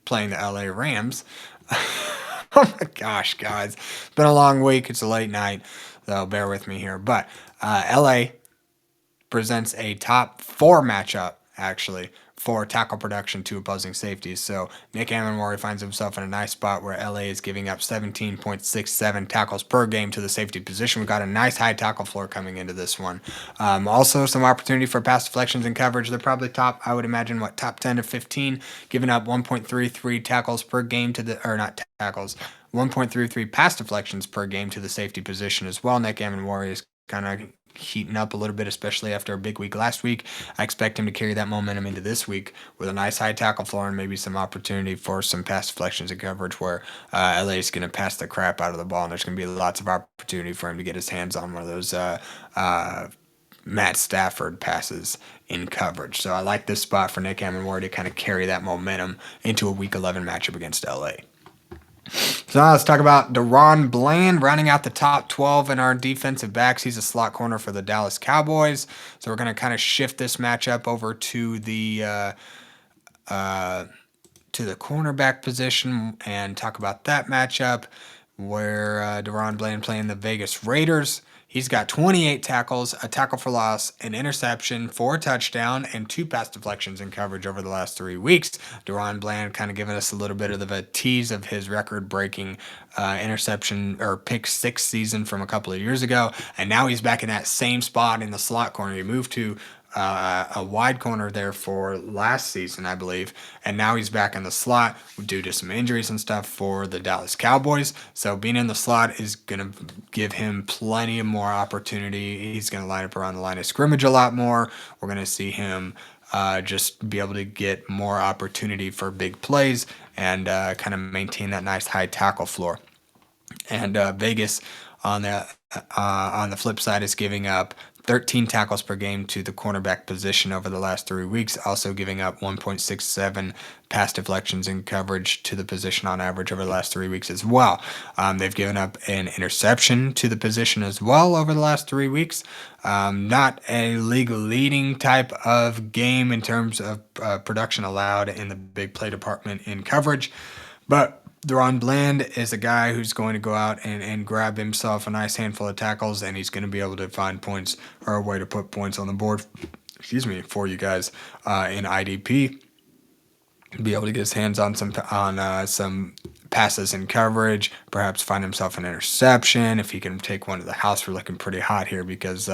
playing the LA Rams. Oh my gosh, guys. It's been a long week. It's a late night, so bear with me here. But LA presents a top 4 matchup, actually, for tackle production to opposing safeties. So Nik Bonitto finds himself in a nice spot where LA is giving up 17.67 tackles per game to the safety position. We've got a nice high tackle floor coming into this one. Also, some opportunity for pass deflections and coverage. They're probably top 10 to 15, giving up 1.33 tackles per game to the, or not tackles, 1.33 pass deflections per game to the safety position as well. Nik Bonitto is kind of heating up a little bit, especially after a big week last week. I expect him to carry that momentum into this week with a nice high tackle floor and maybe some opportunity for some pass deflections and coverage where LA is going to pass the crap out of the ball, and there's going to be lots of opportunity for him to get his hands on one of those Matt Stafford passes in coverage. So I like this spot for Nik Bonitto to kind of carry that momentum into a Week 11 matchup against LA. So now let's talk about DaRon Bland, rounding out the top 12 in our defensive backs. He's a slot corner for the Dallas Cowboys. So we're going to kind of shift this matchup over to the cornerback position and talk about that matchup where DaRon Bland playing the Vegas Raiders. He's got 28 tackles, a tackle for loss, an interception, 4 touchdown, and 2 pass deflections in coverage over the last 3 weeks. DaRon Bland kind of giving us a little bit of a tease of his record-breaking interception or pick 6 season from a couple of years ago, and now he's back in that same spot in the slot corner. He moved to a wide corner there for last season, I believe, and now he's back in the slot due to some injuries and stuff for the Dallas Cowboys. So being in the slot is going to give him plenty of more opportunity. He's going to line up around the line of scrimmage a lot more. We're going to see him just be able to get more opportunity for big plays and kind of maintain that nice high tackle floor. And Vegas on the flip side is giving up 13 tackles per game to the cornerback position over the last 3 weeks, also giving up 1.67 pass deflections in coverage to the position on average over the last 3 weeks as well. They've given up an interception to the position as well over the last 3 weeks. Not a league-leading type of game in terms of production allowed in the big play department in coverage, but DaRon Bland is a guy who's going to go out and grab himself a nice handful of tackles, and he's going to be able to find points or a way to put points on the board, for you guys in IDP. Be able to get his hands on some passes in coverage, perhaps find himself an interception. If he can take one to the house, we're looking pretty hot here because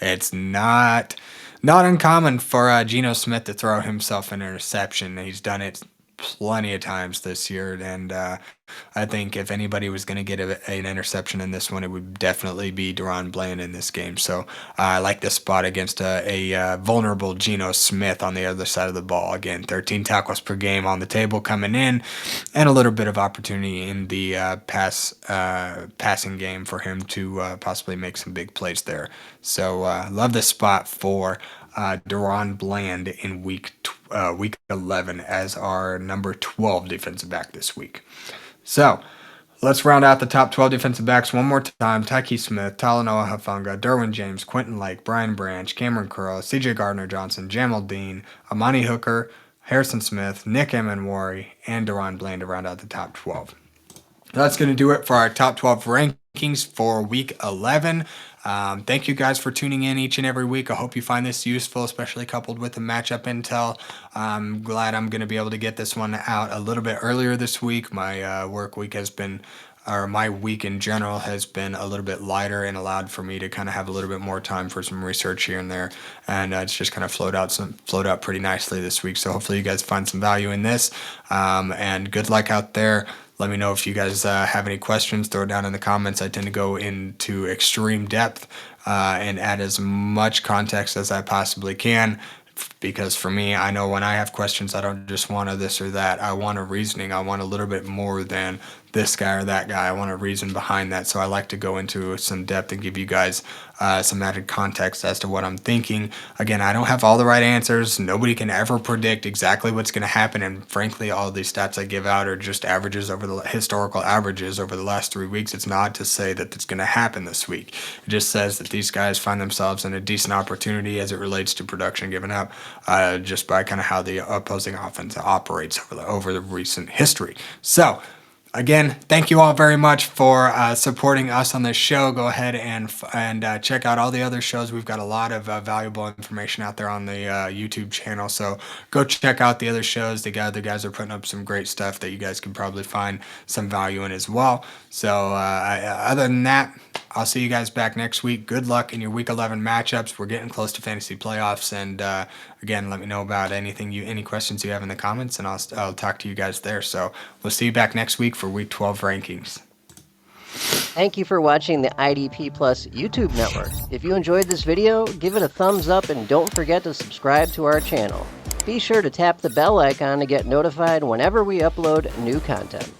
it's not uncommon for Geno Smith to throw himself an interception. He's done it plenty of times this year, and I think if anybody was going to get an interception in this one, it would definitely be DaRon Bland in this game. So I like this spot against a vulnerable Geno Smith on the other side of the ball. Again, 13 tackles per game on the table coming in, and a little bit of opportunity in the passing game for him to possibly make some big plays there. So love this spot for DaRon Bland in week 11 as our number 12 defensive back this week. So let's round out the top 12 defensive backs one more time. Tykee Smith, Talanoa Hufanga, Derwin James, Quentin Lake, Brian Branch, Kamren Curl, CJ Gardner-Johnson, Jamel Dean, Amani Hooker, Harrison Smith, Nik Bonitto, and DaRon Bland to round out the top 12. That's going to do it for our top 12 rankings for week 11. Thank you guys for tuning in each and every week. I hope you find this useful, especially coupled with the matchup intel. I'm glad I'm going to be able to get this one out a little bit earlier this week. My work week has been, or my week in general has been a little bit lighter and allowed for me to kind of have a little bit more time for some research here and there. And it's just kind of flowed out pretty nicely this week. So hopefully you guys find some value in this. And good luck out there. Let me know if you guys have any questions. Throw it down in the comments. I tend to go into extreme depth and add as much context as I possibly can. Because for me, I know when I have questions, I don't just want a this or that. I want a reasoning. I want a little bit more than this guy or that guy. I want a reason behind that. So I like to go into some depth and give you guys some added context as to what I'm thinking. Again, I don't have all the right answers. Nobody can ever predict exactly what's going to happen. And frankly, all these stats I give out are just averages over the historical averages over the last 3 weeks. It's not to say that it's going to happen this week. It just says that these guys find themselves in a decent opportunity as it relates to production given up. Just by kind of how the opposing offense operates over the recent history. So, again, thank you all very much for supporting us on this show. Go ahead and check out all the other shows. We've got a lot of valuable information out there on the YouTube channel. So go check out the other shows. The other guys are putting up some great stuff that you guys can probably find some value in as well. So other than that, I'll see you guys back next week. Good luck in your Week 11 matchups. We're getting close to fantasy playoffs. And again, let me know about any questions you have in the comments, and I'll talk to you guys there. So we'll see you back next week for Week 12 rankings. Thank you for watching the IDP Plus YouTube network. If you enjoyed this video, give it a thumbs up and don't forget to subscribe to our channel. Be sure to tap the bell icon to get notified whenever we upload new content.